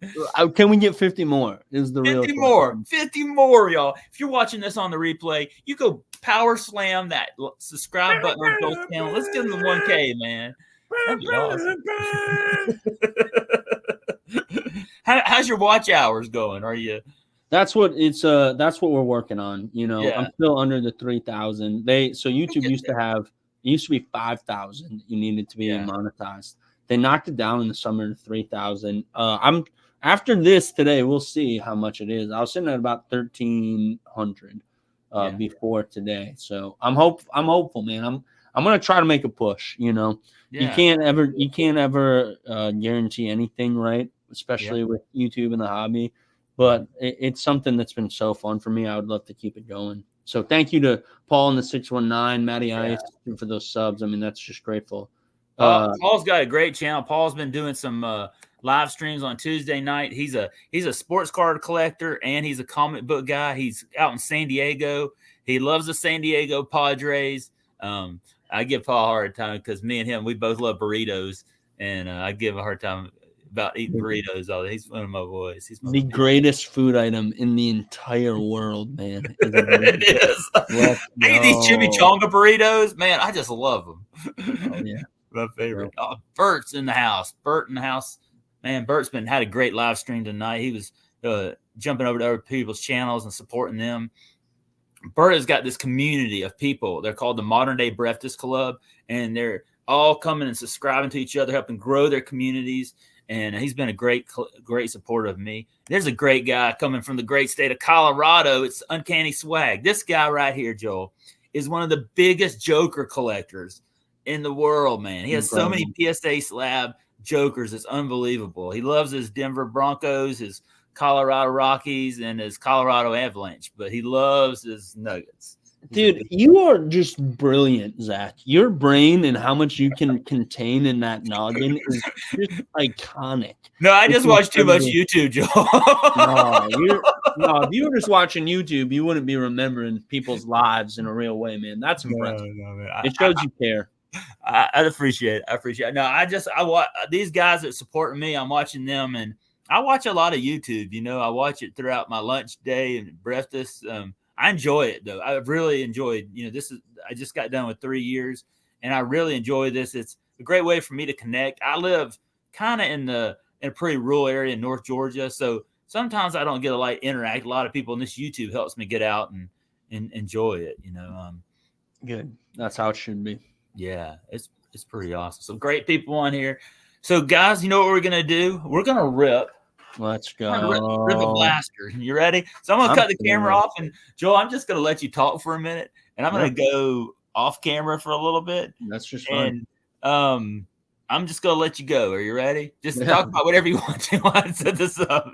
B: Can we get 50 more? Is the
A: 50 more. 50 more, y'all. If you're watching this on the replay, you go power slam that subscribe button on Joel's channel. Let's get him to 1K, man. That'd be awesome. How's your watch hours going? Are you?
B: That's what we're working on. You know,
A: Yeah.
B: I'm still under the 3,000. YouTube used to be 5,000. You needed to be monetized. They knocked it down in the summer to 3,000. I'm after this today. We'll see how much it is. I was sitting at about 1,300 before today. So I'm hopeful, man. I'm gonna try to make a push. You know, you can't ever guarantee anything, right? Especially with YouTube and the hobby. But it's something that's been so fun for me. I would love to keep it going. So thank you to Paul in the 619, Matty Ice for those subs. I mean, that's just grateful.
A: Paul's got a great channel. Paul's been doing some live streams on Tuesday night. He's a sports card collector and he's a comic book guy. He's out in San Diego. He loves the San Diego Padres. I give Paul a hard time because me and him, we both love burritos, and I give him a hard time about eating burritos. He's one of my boys. He's the
B: greatest food item in the entire world, man.
A: It is. I eat these chimichanga burritos, man. I just love them.
B: Oh, yeah,
A: my favorite. Oh, Bert's in the house. Bert in the house, man. Bert's had a great live stream tonight. He was jumping over to other people's channels and supporting them. Bert has got this community of people. They're called the Modern Day Breakfast Club, and they're all coming and subscribing to each other, helping grow their communities. And he's been a great supporter of me. There's a great guy coming from the great state of Colorado. It's Uncanny Swag. This guy right here, Joel, is one of the biggest Joker collectors in the world, man. He has so many PSA slab Jokers. It's unbelievable. He loves his Denver Broncos, his Colorado Rockies, and his Colorado Avalanche, but he loves his Nuggets.
B: Dude, you are just brilliant, Zach. Your brain and how much you can contain in that noggin is just iconic.
A: No, I just watch too much YouTube, Joe.
B: No, if you were just watching YouTube, you wouldn't be remembering people's lives in a real way, man. That's impressive. No, man. It shows you care.
A: I appreciate it. No, I watch these guys that support me. I'm watching them, and I watch a lot of YouTube. You know, I watch it throughout my lunch day and breakfast. I enjoy it though. I really enjoyed, I just got done with 3 years and I really enjoy this. It's a great way for me to connect. I live kind of in a pretty rural area in North Georgia. So sometimes I don't get to interact. A lot of people in this YouTube helps me get out and enjoy it,
B: Good. That's how it should be.
A: Yeah, it's pretty awesome. So great people on here. So guys, you know what we're going to do? We're going to rip.
B: Let's go.
A: Rip a blaster. You ready? So I'm going to cut the camera off. And Joel, I'm just going to let you talk for a minute. And I'm going to go off camera for a little bit.
B: That's just fine.
A: And I'm just going to let you go. Are you ready? Just talk about whatever you want to. I set this up.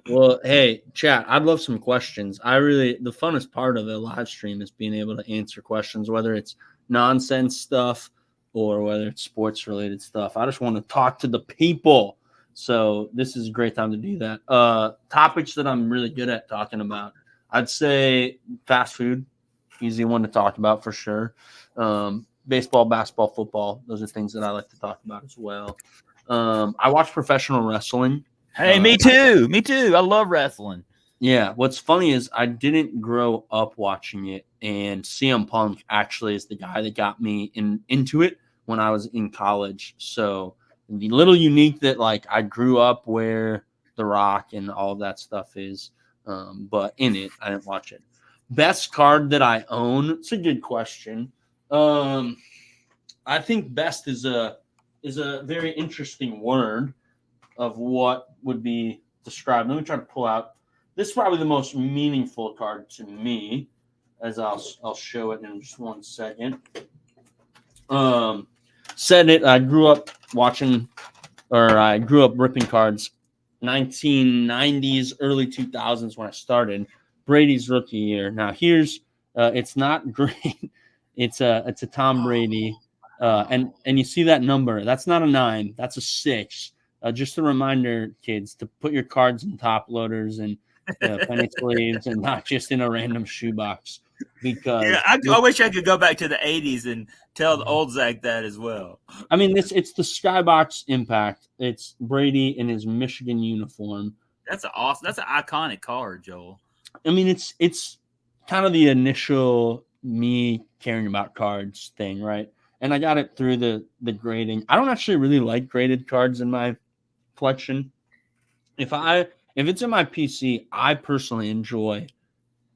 B: Well, hey, chat, I'd love some questions. The funnest part of the live stream is being able to answer questions, whether it's nonsense stuff or whether it's sports related stuff. I just want to talk to the people. So this is a great time to do that. Topics that I'm really good at talking about. I'd say fast food, easy one to talk about for sure. Baseball, basketball, football. Those are things that I like to talk about as well. I watch professional wrestling.
A: Hey, me too. I love wrestling.
B: Yeah. What's funny is I didn't grow up watching it, and CM Punk actually is the guy that got me into it when I was in college. So the little unique that I grew up where The Rock and all of that stuff is, but in it, I didn't watch it. Best card that I own. It's a good question. I think best is a very interesting word of what would be described. Let me try to pull out. This is probably the most meaningful card to me, as I'll show it in just 1 second. Said it. I grew up ripping cards 1990s, early 2000s when I started. Brady's rookie year. Now here's it's not great. It's a Tom Brady. And you see that number. That's not a 9. That's a 6. just a reminder, kids, to put your cards in top loaders and penny sleeves and not just in a random shoebox. Because
A: I wish I could go back to the 80s and tell the old Zach that as well.
B: I mean, it's the Skybox Impact. It's Brady in his Michigan uniform.
A: That's an iconic card, Joel.
B: I mean, it's kind of the initial me caring about cards thing, right? And I got it through the grading. I don't actually really like graded cards in my collection. If it's in my PC, I personally enjoy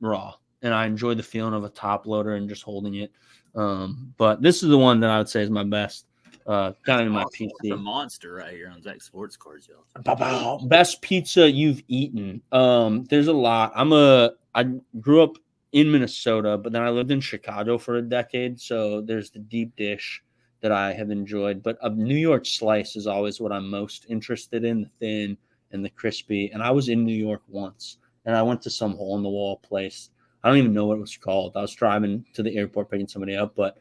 B: raw, and I enjoy the feeling of a top loader and just holding it. But this is the one that I would say is my best. Kind of in my PC.
A: It's a monster right here on Zach Sports Cards, y'all.
B: Best pizza you've eaten. There's a lot. I grew up in Minnesota, but then I lived in Chicago for a decade. So there's the deep dish that I have enjoyed. But a New York slice is always what I'm most interested in, the thin and the crispy. And I was in New York once, and I went to some hole in the wall place. I don't even know what it was called. I was driving to the airport picking somebody up, but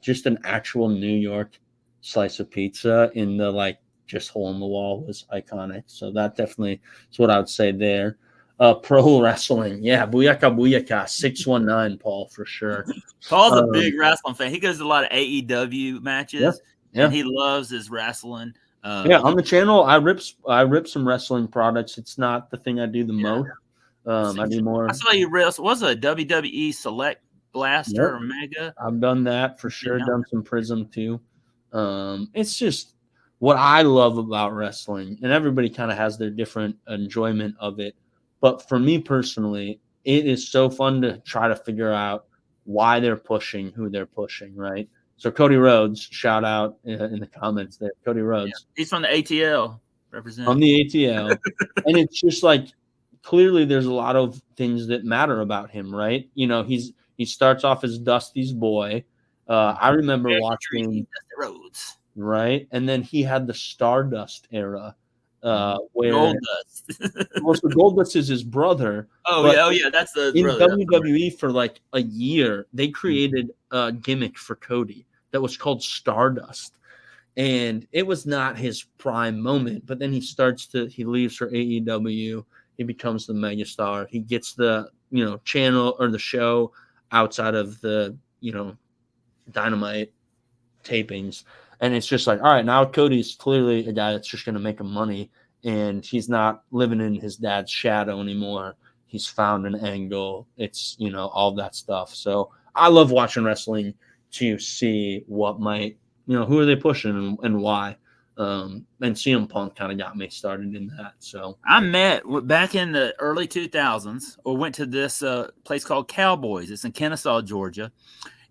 B: just an actual New York slice of pizza in the just hole in the wall was iconic. So that definitely is what I would say there. Pro wrestling. Yeah, Booyaka 619, Paul, for sure.
A: Paul's a big wrestling fan. He goes to a lot of AEW matches,
B: and
A: he loves his wrestling.
B: On the channel, I rip some wrestling products. It's not the thing I do the most. I do more.
A: I saw you wrestle. Was a WWE Select Blaster or Mega?
B: I've done that for sure. Done some Prism too. It's just what I love about wrestling, and everybody kind of has their different enjoyment of it. But for me personally, it is so fun to try to figure out why they're pushing, who they're pushing, right? So Cody Rhodes, shout out in the comments there. Cody Rhodes.
A: Yeah. He's from the ATL, representing.
B: On the ATL. And it's just clearly there's a lot of things that matter about him, right? He starts off as Dusty's boy. I remember watching
A: Rhodes.
B: Right? And then he had the Stardust era. Where
A: Goldust.
B: Well, so Goldust is his brother.
A: Oh yeah, that's the
B: in
A: brother.
B: WWE for a year. They created a gimmick for Cody that was called Stardust, and it was not his prime moment. But then he leaves for AEW. He becomes the megastar. He gets the channel or the show outside of the Dynamite tapings. And it's just all right, now Cody's clearly a guy that's just going to make him money, and he's not living in his dad's shadow anymore. He's found an angle. It's, all that stuff. So I love watching wrestling to see what might, who are they pushing and why. And CM Punk kind of got me started in that. So
A: I met back in the early 2000s, or went to this place called Cowboys. It's in Kennesaw, Georgia.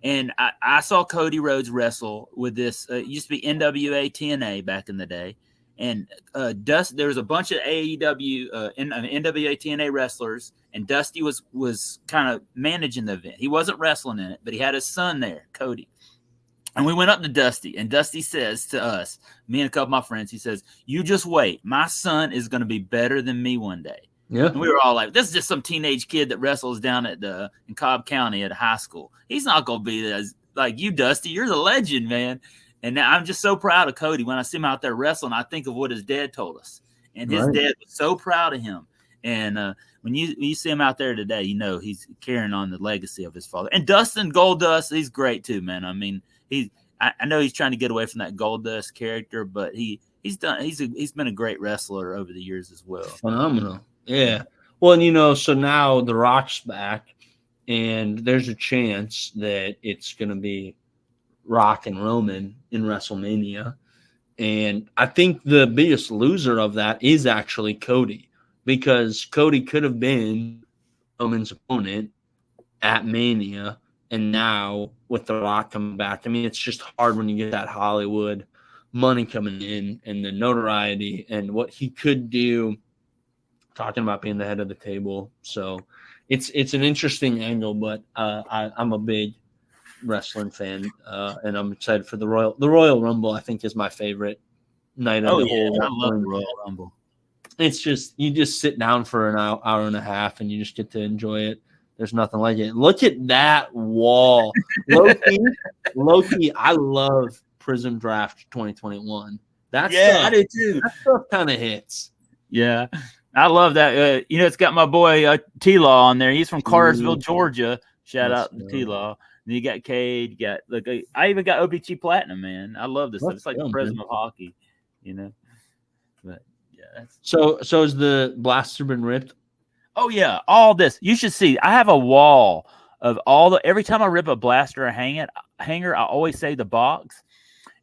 A: And I saw Cody Rhodes wrestle with this. It used to be NWA TNA back in the day. And there was a bunch of AEW, NWA TNA wrestlers, and Dusty was kind of managing the event. He wasn't wrestling in it, but he had his son there, Cody. And we went up to Dusty, and Dusty says to us, me and a couple of my friends, he says, "You just wait. My son is going to be better than me one day."
B: Yeah.
A: And we were all like, this is just some teenage kid that wrestles down in Cobb County at a high school. He's not going to be as like you, Dusty. You're the legend, man. And now I'm just so proud of Cody. When I see him out there wrestling, I think of what his dad told us. And his dad was so proud of him. And when you see him out there today, he's carrying on the legacy of his father. And Dustin Goldust, he's great too, man. I mean, I know he's trying to get away from that Goldust character, but he's been a great wrestler over the years as well.
B: Phenomenal. Yeah. Well, and so now The Rock's back, and there's a chance that it's going to be Rock and Roman in WrestleMania. And I think the biggest loser of that is actually Cody, because Cody could have been Roman's opponent at Mania. And now with The Rock coming back, I mean, it's just hard when you get that Hollywood money coming in and the notoriety and what he could do. Talking about being the head of the table. So it's an interesting angle, but I'm a big wrestling fan, and I'm excited for the Royal Rumble. I think is my favorite night of the whole.
A: I love the Royal Rumble.
B: It's just you just sit down for an hour and a half, and you just get to enjoy it. There's nothing like it. Look at that wall, Loki. I love Prism Draft 2021. I
A: do too.
B: That stuff kind of hits.
A: Yeah, I love that. It's got my boy T-Law on there. He's from Cartersville, Georgia. Shout out to T-Law. And you got Cade. You got I even got OPG Platinum, man. I love this stuff. It's like the prism of hockey, But yeah,
B: so is the blaster been ripped?
A: Oh yeah, all this. You should see. I have a wall of every time I rip a blaster or hanger, I always say the box.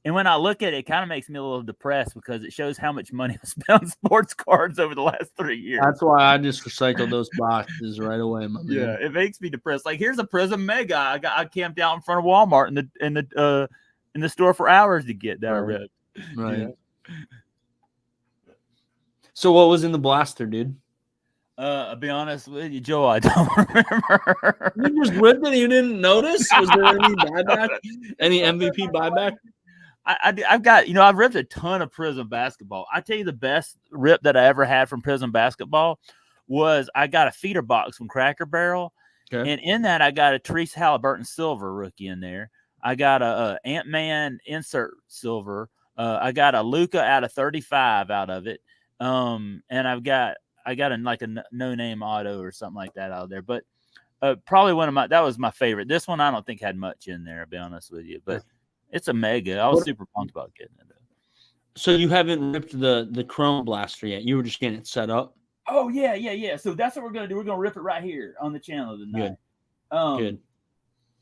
A: And when I look at it, it kind of makes me a little depressed because it shows how much money I spent on sports cards over the last 3 years.
B: That's why I just recycle those boxes right away, my man.
A: Yeah, it makes me depressed. Like here's a Prism Mega. I camped out in front of Walmart in the store for hours to get that I ripped.
B: Right. Yeah. So what was in the blaster, dude?
A: I'll be honest with you, Joe, I don't remember.
B: You just ripped it and you didn't notice? Was there any buyback? Any MVP buyback?
A: I've got, I've ripped a ton of Prism basketball. I tell you the best rip that I ever had from Prism basketball was I got a feeder box from Cracker Barrel. Okay. And in that, I got a Therese Halliburton silver rookie in there. I got a Ant-Man insert silver. I got a Luka out of 35 out of it. And I got a no-name auto or something like that out there. But probably that was my favorite. This one I don't think had much in there, I'll be honest with you. But it's a mega. I was super pumped about getting it.
B: So you haven't ripped the Chrome blaster yet. You were just getting it set up?
A: Oh, yeah. So that's what we're going to do. We're going to rip it right here on the channel tonight.
B: Good.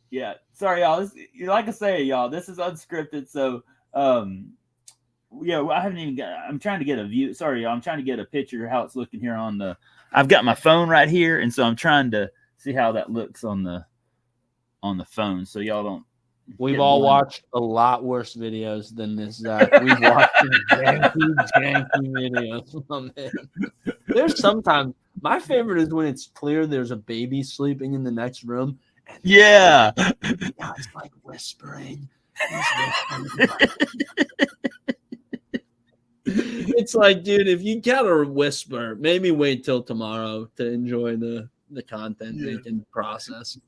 A: Yeah. Sorry, y'all. Like I say, y'all, this is unscripted. So, I haven't even I'm trying to get a view. Sorry, y'all. I'm trying to get a picture of how it's looking here I've got my phone right here. And so I'm trying to see how that looks on the phone. So y'all don't.
B: We've all watched a lot worse videos than this, Zach. We've watched janky videos. There's sometimes my favorite is when it's clear there's a baby sleeping in the next room. And it's like whispering. It's like, dude, if you gotta whisper, maybe wait till tomorrow to enjoy the content making process.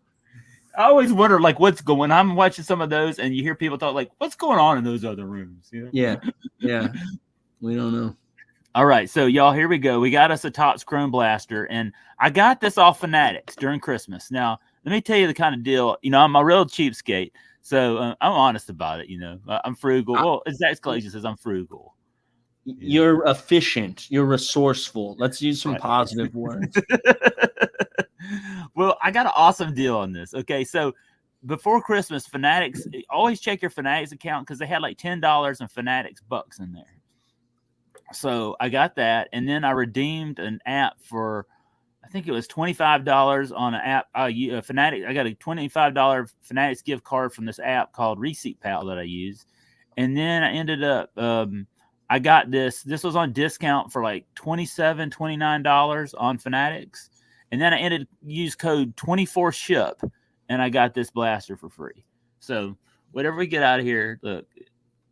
A: I always wonder, like, when I'm watching some of those and you hear people talk, like, what's going on in those other rooms?
B: Yeah. We don't know.
A: All right. So, y'all, here we go. We got us a Topps Chrome Blaster, and I got this off Fanatics during Christmas. Now, let me tell you the kind of deal. I'm a real cheapskate, so I'm honest about it. I'm frugal. Well, as Zach's Collection says, I'm frugal.
B: You're efficient. You're resourceful. Let's use some positive words.
A: Well, I got an awesome deal on this. Okay, so before Christmas, Fanatics, always check your Fanatics account because they had like $10 in Fanatics bucks in there. So I got that, and then I redeemed an app for, I think it was $25 on an app. Fanatics. I got a $25 Fanatics gift card from this app called Receipt Pal that I use, and then I ended up. I got this. This was on discount for like $27, $29 on Fanatics. And then I use code 24SHIP, and I got this blaster for free. So whatever we get out of here, look,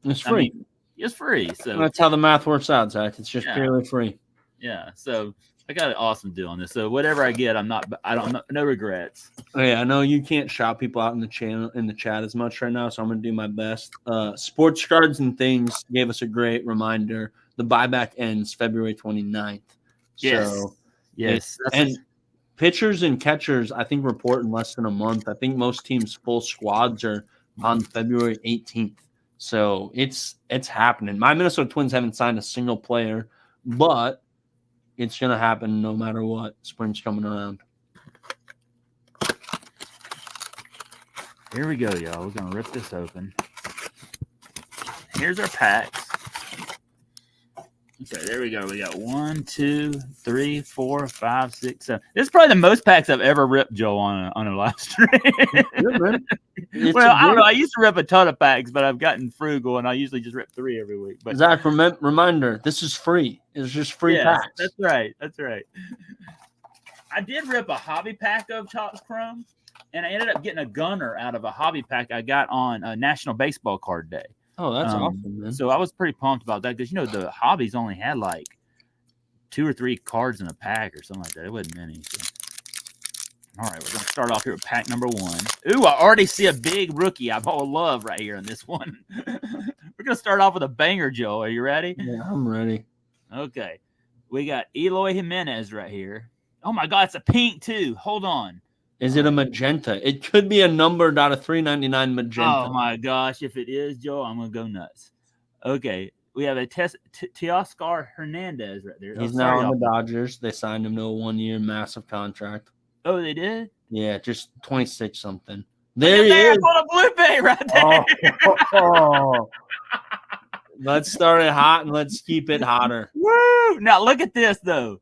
B: it's free.
A: It's free. So
B: that's how the math works out, Zach. It's just purely free.
A: Yeah. So I got an awesome deal on this. So whatever I get, no regrets.
B: Oh, yeah, I know you can't shout people out in the chat as much right now, so I'm gonna do my best. Sports Cards and Things gave us a great reminder. The buyback ends February 29th.
A: Yes.
B: So
A: yes.
B: Pitchers and catchers, I think, report in less than a month. I think most teams' full squads are on February 18th. So it's happening. My Minnesota Twins haven't signed a single player, but it's going to happen no matter what. Spring's coming around.
A: Here we go, y'all. We're going to rip this open. Here's our packs. Okay, there we go. We got 1, 2, 3, 4, 5, 6, 7. This is probably the most packs I've ever ripped, Joe, on a live stream.
B: Good, man.
A: Well, I don't know. I used to rip a ton of packs, but I've gotten frugal, and I usually just rip 3 every week. But
B: Zach, reminder: this is free. It's just free packs.
A: That's right. That's right. I did rip a hobby pack of Topps Chrome, and I ended up getting a gunner out of a hobby pack I got on National Baseball Card Day.
B: Oh, that's awesome, man.
A: So I was pretty pumped about that because, the hobbies only had like 2 or 3 cards in a pack or something like that. It wasn't many. So. All right, we're going to start off here with pack number 1. Ooh, I already see a big rookie I love right here in this one. We're going to start off with a banger, Joe. Are you ready?
B: Yeah, I'm ready.
A: Okay. We got Eloy Jimenez right here. Oh, my God, it's a pink, too. Hold on.
B: Is it a magenta? It could be a numbered out of 399 magenta.
A: Oh, my gosh. If it is, Joe, I'm going to go nuts. Okay. We have a Teoscar Hernandez right there.
B: He's now on the Dodgers. They signed him to a 1-year massive contract.
A: Oh, they did?
B: Yeah, just 26 something. There he is.
A: On a blue bay right there.
B: Oh. Let's start it hot and let's keep it hotter.
A: Woo! Now look at this though.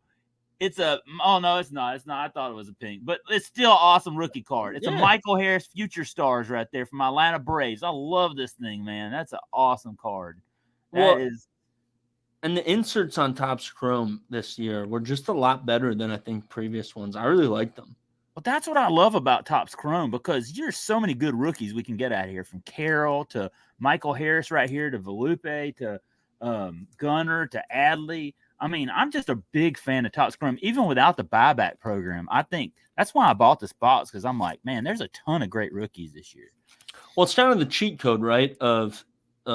A: It's a no, it's not. It's not. I thought it was a pink, but it's still an awesome rookie card. It's a Michael Harris Future Stars right there from Atlanta Braves. I love this thing, man. That's an awesome card.
B: And the inserts on Topps Chrome this year were just a lot better than I think previous ones. I really like them.
A: Well, that's what I love about Topps Chrome because there's so many good rookies we can get out of here, from Carroll to Michael Harris right here to Volpe to Gunnar to Adley. I mean, I'm just a big fan of Topps Chrome, even without the buyback program. I think that's why I bought this box, because I'm like, man, there's a ton of great rookies this year.
B: Well, it's kind of the cheat code, right, of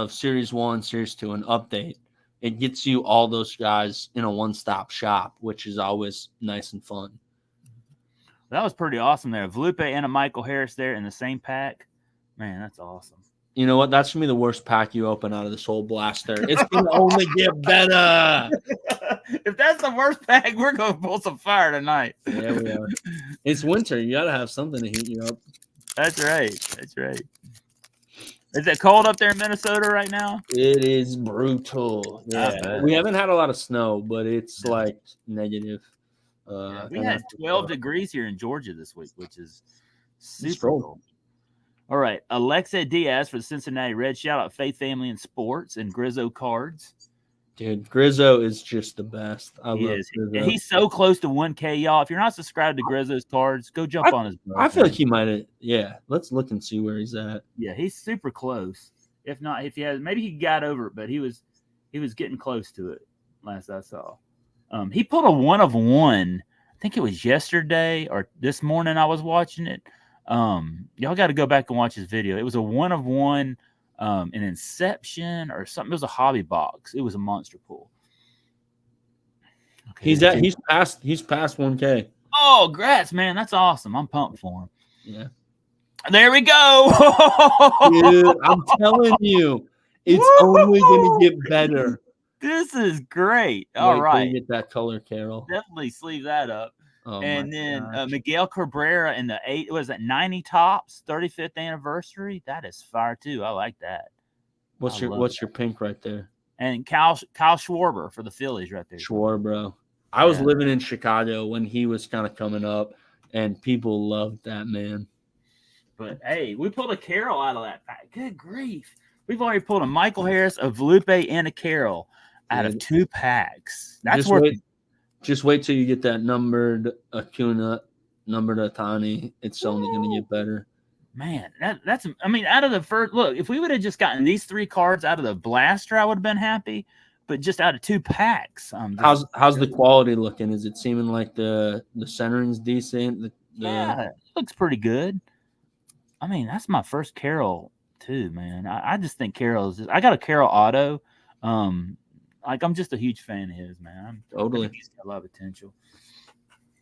B: Series 1, Series 2, and Update. It gets you all those guys in a one-stop shop, which is always nice and fun.
A: That was pretty awesome there. Volpe and a Michael Harris there in the same pack. Man, that's awesome.
B: You know what? That's going to be the worst pack you open out of this whole blaster. It's going to only get better.
A: If that's the worst pack, we're going to pull some fire tonight.
B: Yeah, we are. It's winter. You got to have something to heat you up.
A: That's right. That's right. Is it cold up there in Minnesota right now?
B: It is brutal. Yeah. We haven't had a lot of snow, but it's like negative.
A: We had 12 degrees here in Georgia this week, which is super cold. All right. Alexa Diaz for the Cincinnati Reds. Shout out Faith Family and Sports and Grizzo Cards.
B: Dude, Grizzo is just the best. I love Grizzo.
A: He's so close to 1K, y'all. If you're not subscribed to Grizzo's Cards, go jump on his boat.
B: I feel like he might have. Yeah, let's look and see where he's at.
A: Yeah, he's super close. If not, if he has, maybe he got over it, but he was getting close to it last I saw. He pulled a 1 of 1. I think it was yesterday or this morning. I was watching it. Y'all got to go back and watch his video. It was a 1 of 1. An Inception or something. It was a hobby box. It was a monster pull.
B: Okay, he's past 1K.
A: Oh, congrats, man. That's awesome. I'm pumped for him.
B: Yeah.
A: There we go.
B: Dude, I'm telling you, it's only going to get better.
A: This is great. All right.
B: Get that color, Carol.
A: Definitely sleeve that up.
B: Oh,
A: and then Miguel Cabrera in the 90 tops, 35th anniversary. That is fire too. I like that.
B: What's your pink right there?
A: And Kyle Schwarber for the Phillies right there.
B: Schwarber. I was living in Chicago when he was kind of coming up, and people loved that man.
A: But hey, we pulled a Carroll out of that pack. Good grief. We've already pulled a Michael Harris, a Volpe, and a Carroll out of 2 packs. That's worth.
B: Just wait till you get that numbered Acuna, numbered Ohtani. It's only going to get better.
A: Man, that's – I mean, out of the first – look, if we would have just gotten these 3 cards out of the blaster, I would have been happy. But just out of 2 packs.
B: How's the quality looking? Is it seeming like the centering's decent?
A: Yeah, it looks pretty good. I mean, that's my first Carroll too, man. I just think Carroll – I got a Carroll auto. I'm just a huge fan of his, man.
B: Totally.
A: He's got a lot of potential.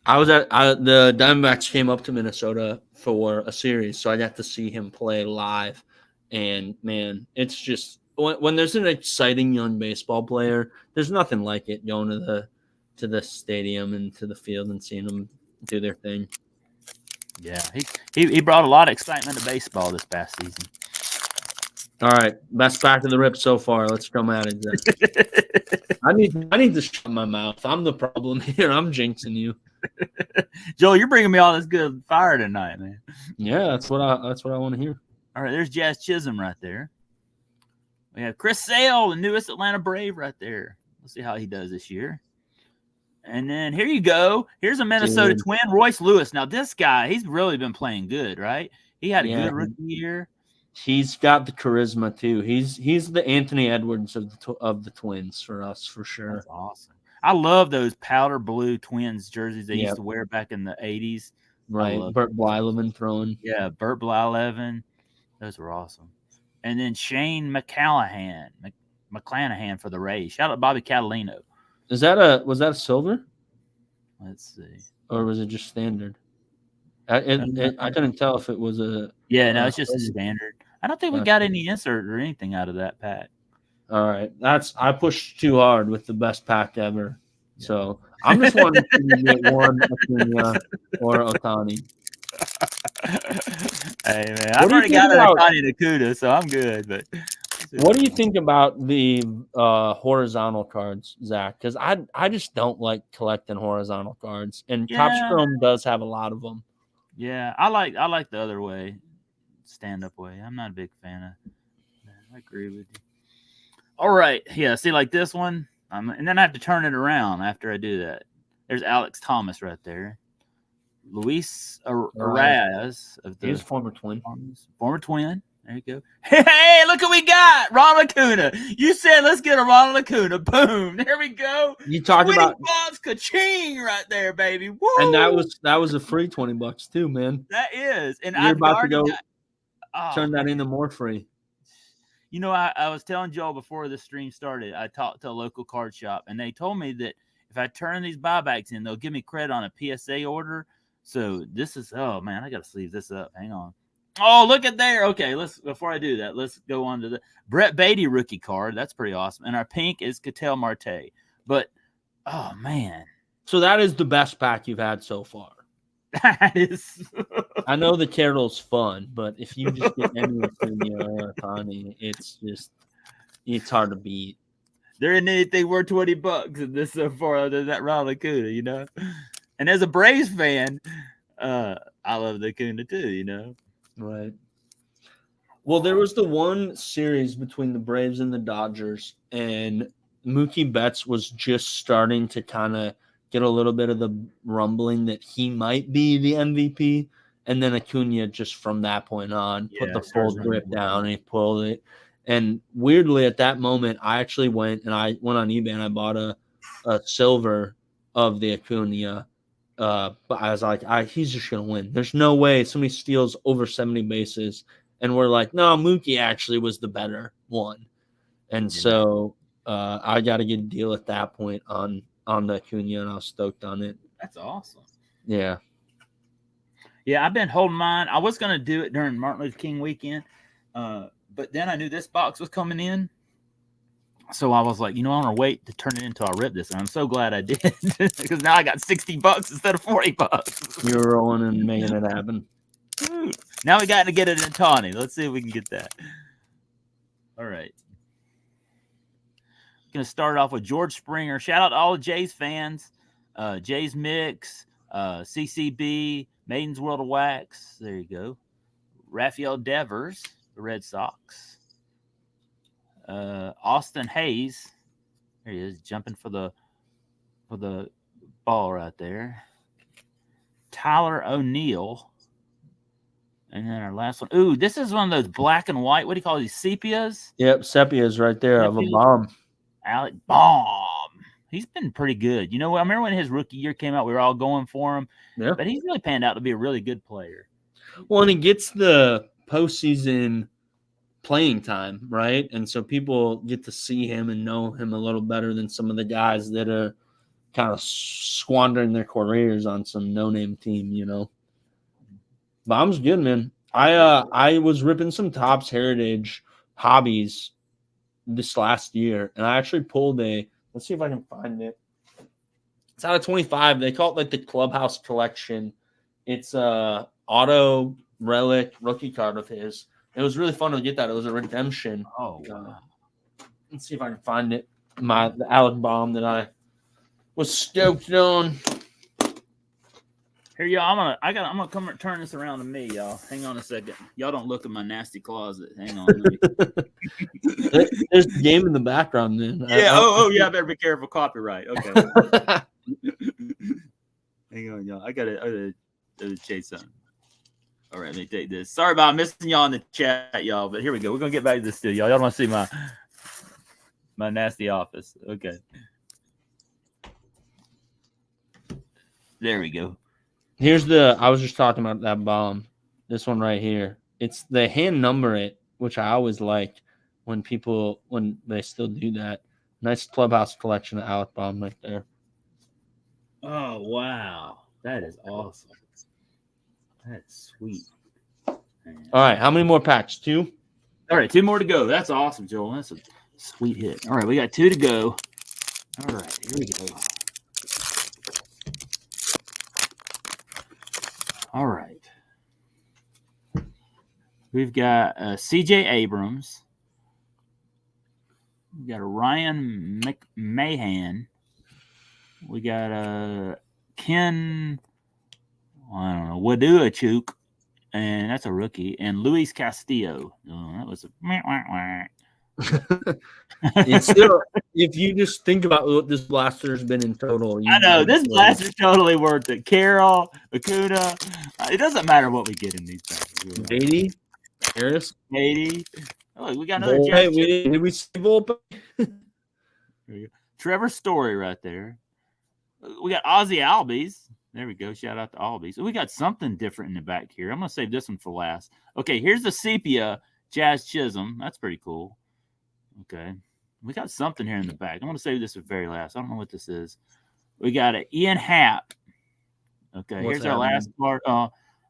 B: The Diamondbacks came up to Minnesota for a series, so I got to see him play live. And, man, it's just when there's an exciting young baseball player, there's nothing like it going to the stadium and to the field and seeing them do their thing.
A: Yeah, he brought a lot of excitement to baseball this past season.
B: All right, best back of the rip so far. Let's come at it, Zach. I need to shut my mouth. I'm the problem here. I'm jinxing you.
A: Joel, you're bringing me all this good fire tonight, man.
B: Yeah, that's what I want to hear.
A: All right, there's Jazz Chisholm right there. We have Chris Sale, the newest Atlanta Brave right there. Let's see how he does this year. And then here you go. Here's a Minnesota Twin, Royce Lewis. Now, this guy, he's really been playing good, right? He had a good rookie year.
B: He's got the charisma too. He's the Anthony Edwards of the Twins for us, for sure.
A: That's awesome. I love those powder blue Twins jerseys they used to wear back in the 80s.
B: Right. Burt Blyleven throwing.
A: Yeah, Burt Blyleven. Those were awesome. And then Shane McClanahan for the Rays. Shout out Bobby Catalino.
B: Was that a silver?
A: Let's see.
B: Or was it just standard? I couldn't tell if it was a.
A: Yeah, no, it's just a standard. I don't think we got any insert or anything out of that pack.
B: All right, I pushed too hard with the best pack ever. Yeah. So I'm just wanting to get one Acuna or Ohtani.
A: Hey man, I've already got an Ohtani and Acuna, so I'm good. But
B: what do you think about the horizontal cards, Zach? Because I just don't like collecting horizontal cards, and Top Chrome does have a lot of them.
A: Yeah, I like the other way, stand up way. I'm not a big fan of. I agree with you. All right, yeah. See, like this one, and then I have to turn it around after I do that. There's Alex Thomas right there. Luis Arias of the
B: he's former Twin.
A: Former Twin. There you go. Hey, look what we got. Ronald Acuna. You said let's get a Ronald Acuna. Boom. There we go.
B: You talked about
A: bucks, ka-ching right there, baby. Woo!
B: And that was a free $20 too, man.
A: That is. And
B: you're about to go turn that into more free.
A: You know, I was telling Joel before the stream started, I talked to a local card shop, and they told me that if I turn these buybacks in, they'll give me credit on a PSA order. So this is, oh man, I got to sleeve this up. Hang on. Oh, look at there. Okay, before I do that, let's go on to the Brett Beatty rookie card. That's pretty awesome. And our pink is Ketel Marte. But, oh man.
B: So that is the best pack you've had so far.
A: That is.
B: I know the Carol's fun, but if you just get any Acuna or Ohtani, it's hard to beat.
A: There isn't anything worth $20 in this so far other than that Ronald Acuna, you know. And as a Braves fan, I love the Acuna too, you know.
B: Right. Well, there was the one series between the Braves and the Dodgers, and Mookie Betts was just starting to kind of get a little bit of the rumbling that he might be the MVP. And then Acuna just from that point on put the full grip down and he pulled it. And weirdly at that moment, I actually went on eBay and I bought a silver of the Acuna. But I was like, he's just going to win. There's no way somebody steals over 70 bases. And we're like, no, Mookie actually was the better one. And so I got to get a deal at that point on the Acuna, and I was stoked on it.
A: That's awesome.
B: Yeah.
A: Yeah, I've been holding mine. I was going to do it during Martin Luther King weekend, but then I knew this box was coming in. So I was like, I'm going to wait to turn it until I rip this. And I'm so glad I did because now I got $60 instead of $40.
B: You're rolling and making it happen.
A: Now we got to get it in Tawny. Let's see if we can get that. All right. Going to start off with George Springer. Shout out to all the Jays fans. Jays Mix, CCB, Maiden's World of Wax. There you go. Rafael Devers, the Red Sox. Austin Hayes. There he is, jumping for the ball right there. Tyler O'Neill. And then our last one. Ooh, this is one of those black and white. What do you call these? Sepias?
B: Yep, sepias right there of a bomb.
A: Alec Baum. He's been pretty good. I remember when his rookie year came out, we were all going for him.
B: Yeah.
A: But he's really panned out to be a really good player.
B: Well, and he gets the postseason playing time, right? And so people get to see him and know him a little better than some of the guys that are kind of squandering their careers on some no-name team, Baum's good, man. I was ripping some Topps Heritage hobbies this last year, and I actually pulled let's see if I can find it. It's out of 25. They call it like the Clubhouse Collection. It's a auto relic rookie card of his. It was really fun to get that. It was a redemption.
A: Oh, wow.
B: Let's see if I can find it. The Alec Baum that I was stoked on.
A: Here, y'all. I'm gonna come and turn this around to me, y'all. Hang on a second. Y'all don't look at my nasty closet. Hang on.
B: There's the game in the background, man.
A: Yeah. Yeah. I better be careful. Copyright. Okay. Hang on, y'all. I gotta chase something. All right, let me take this. Sorry about missing y'all in the chat, y'all. But here we go. We're gonna get back to this studio. Y'all want to see my nasty office? Okay. There we go.
B: I was just talking about that bomb. This one right here. It's they hand number it, which I always like when they still do that. Nice clubhouse collection of Alec bomb right there.
A: Oh, wow. That is awesome. That's sweet. Man.
B: All right. How many more packs? 2?
A: All right. 2 more to go. That's awesome, Joel. That's a sweet hit. All right. We got 2 to go. All right. Here we go. All right. We've got C.J. Abrams. We got a Ryan McMahon. We got Ken, I don't know, Waduachuk, and that's a rookie, and Luis Castillo. Oh, that was a.
B: It's still, if you just think about what this blaster's been in total,
A: I know this blaster's totally worth it. Carroll, Acuna, it doesn't matter what we get in these packs.
B: Beatty, Harris,
A: Beatty. Oh, look, we got another.
B: Did we say Volpe?
A: Trevor Story right there. We got Ozzy Albies. There we go. Shout out to Albies. We got something different in the back here. I'm going to save this one for last. Okay, here's the sepia Jazz Chisholm. That's pretty cool. Okay. We got something here in the back. I'm going to save this for very last. I don't know what this is. We got an Ian Happ. Okay, here's our last part.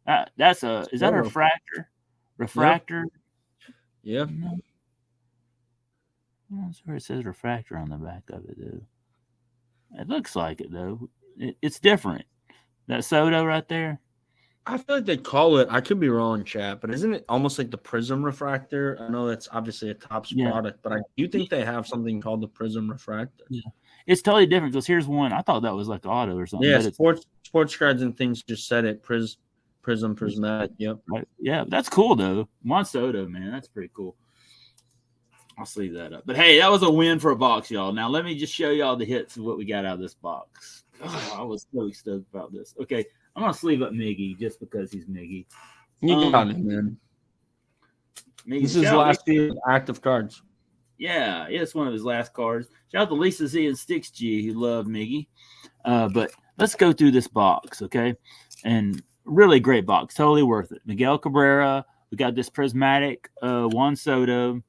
A: Is that a refractor? Refractor?
B: Yeah.
A: No. I'm sure it says refractor on the back of it, though. It looks like it, though. It's different. That Soto right there.
B: I feel like they call it, I could be wrong, chat, but isn't it almost like the Prism Refractor? I know that's obviously a Topps product, but I do think they have something called the Prism Refractor.
A: Yeah. It's totally different because here's one. I thought that was like auto or something.
B: Yeah, sports cards and things just said it. Prism, Prismatic. Yep.
A: Right. Yeah, that's cool, though. Juan Soto, man. That's pretty cool. I'll sleeve that up. But, hey, that was a win for a box, y'all. Now, let me just show y'all the hits of what we got out of this box. Oh, I was so stoked about this. Okay, I'm going to sleeve up Miggy just because he's Miggy.
B: You got it, man. This is last year's active cards.
A: Yeah, it's one of his last cards. Shout out to Lisa Z and Sticks G who love Miggy. But let's go through this box, okay? And really great box. Totally worth it. Miguel Cabrera. We got this prismatic Juan Soto.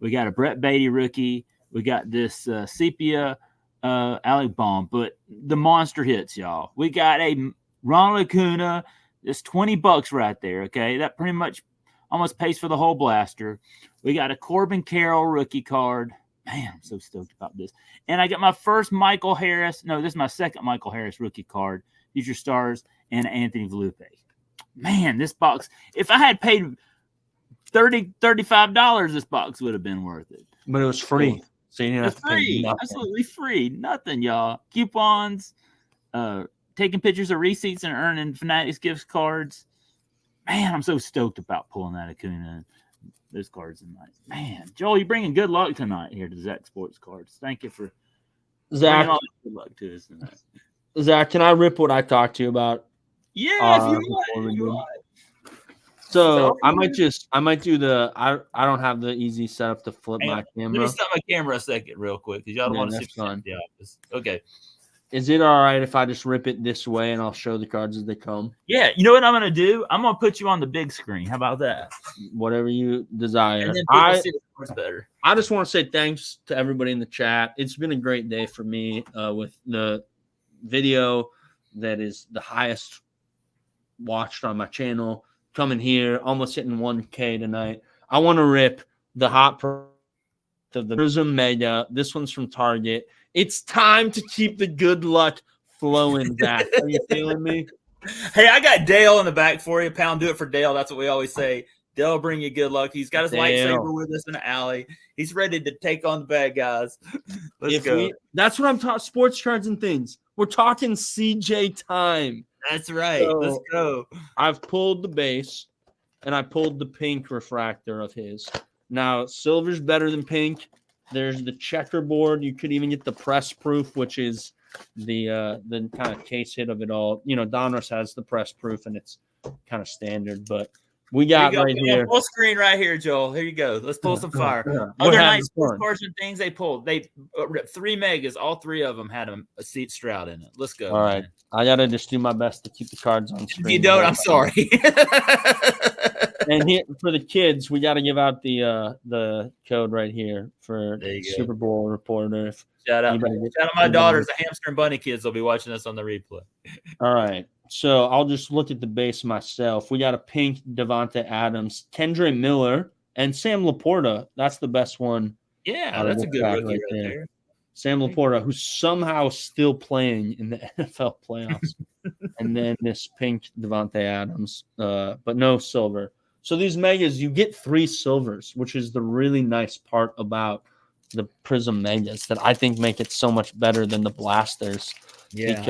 A: We got a Brett Beatty rookie. We got this sepia Alec Baum. But the monster hits, y'all. We got a Ronald Acuna. It's $20 right there, okay? That pretty much almost pays for the whole blaster. We got a Corbin Carroll rookie card. Man, I'm so stoked about this. And I got my first Michael Harris. No, this is my second Michael Harris rookie card. Future Stars and Anthony Volpe. Man, this box, if I had paid $35, this box would have been worth it.
B: But it was free. So you didn't have to pay nothing.
A: Absolutely free. Nothing, y'all. Coupons, taking pictures of receipts and earning Fanatics gift cards. Man, I'm so stoked about pulling that Acuna. Those cards tonight. Man, Joel, you're bringing good luck tonight here to Zach Sports Cards. Thank you for
B: Zach.
A: Bringing all good luck to us tonight.
B: Zach, can I rip what I talked to you about?
A: Yeah, if you want.
B: So I might do the I don't have the easy setup to flip my camera.
A: Let me stop my camera a second real quick because y'all don't want to see the office. Okay.
B: Is it all right if I just rip it this way and I'll show the cards as they come?
A: Yeah, you know what I'm gonna do? I'm gonna put you on the big screen. How about that?
B: Whatever you desire.
A: And then people see the cards better.
B: I just want to say thanks to everybody in the chat. It's been a great day for me with the video that is the highest watched on my channel. Coming here, almost hitting 1K tonight. I want to rip the hot of the Prism Mega. This one's from Target. It's time to keep the good luck flowing, Zach. Are you feeling me?
A: Hey, I got Dale in the back for you. Pound, do it for Dale. That's what we always say. Dale will bring you good luck. He's got his lightsaber with us in the alley. He's ready to take on the bad guys. Let's go.
B: That's what I'm talking. Sports cards and things. We're talking CJ time.
A: That's right. So, let's go.
B: I've pulled the base, and I pulled the pink refractor of his. Now, silver's better than pink. There's the checkerboard. You could even get the press proof, which is the kind of case hit of it all. You know, Donruss has the press proof, and it's kind of standard. But We got right here.
A: Full screen right here, Joel. Here you go. Let's pull some fire.
B: We're
A: Other night
B: having
A: sports
B: fun.
A: cards and things they pulled. They ripped 3 megas. All 3 of them had a seat Stroud in it. Let's go.
B: All right.
A: Man.
B: I got to just do my best to keep the cards on screen.
A: If you don't, I'm sorry.
B: And here, for the kids, we got to give out the code right here for Super Bowl reporter.
A: Shout out my daughters, the hamster and bunny kids. Will be watching this on the replay.
B: All right. So I'll just look at the base myself. We got a pink Devontae Adams, Kendre Miller, and Sam Laporta. That's the best one.
A: Yeah, that's a good rookie right there.
B: Sam Laporta, who's somehow still playing in the NFL playoffs. And then this pink Devontae Adams, but no silver. So these megas, you get 3 silvers, which is the really nice part about the Prism megas that I think make it so much better than the blasters.
A: Yeah,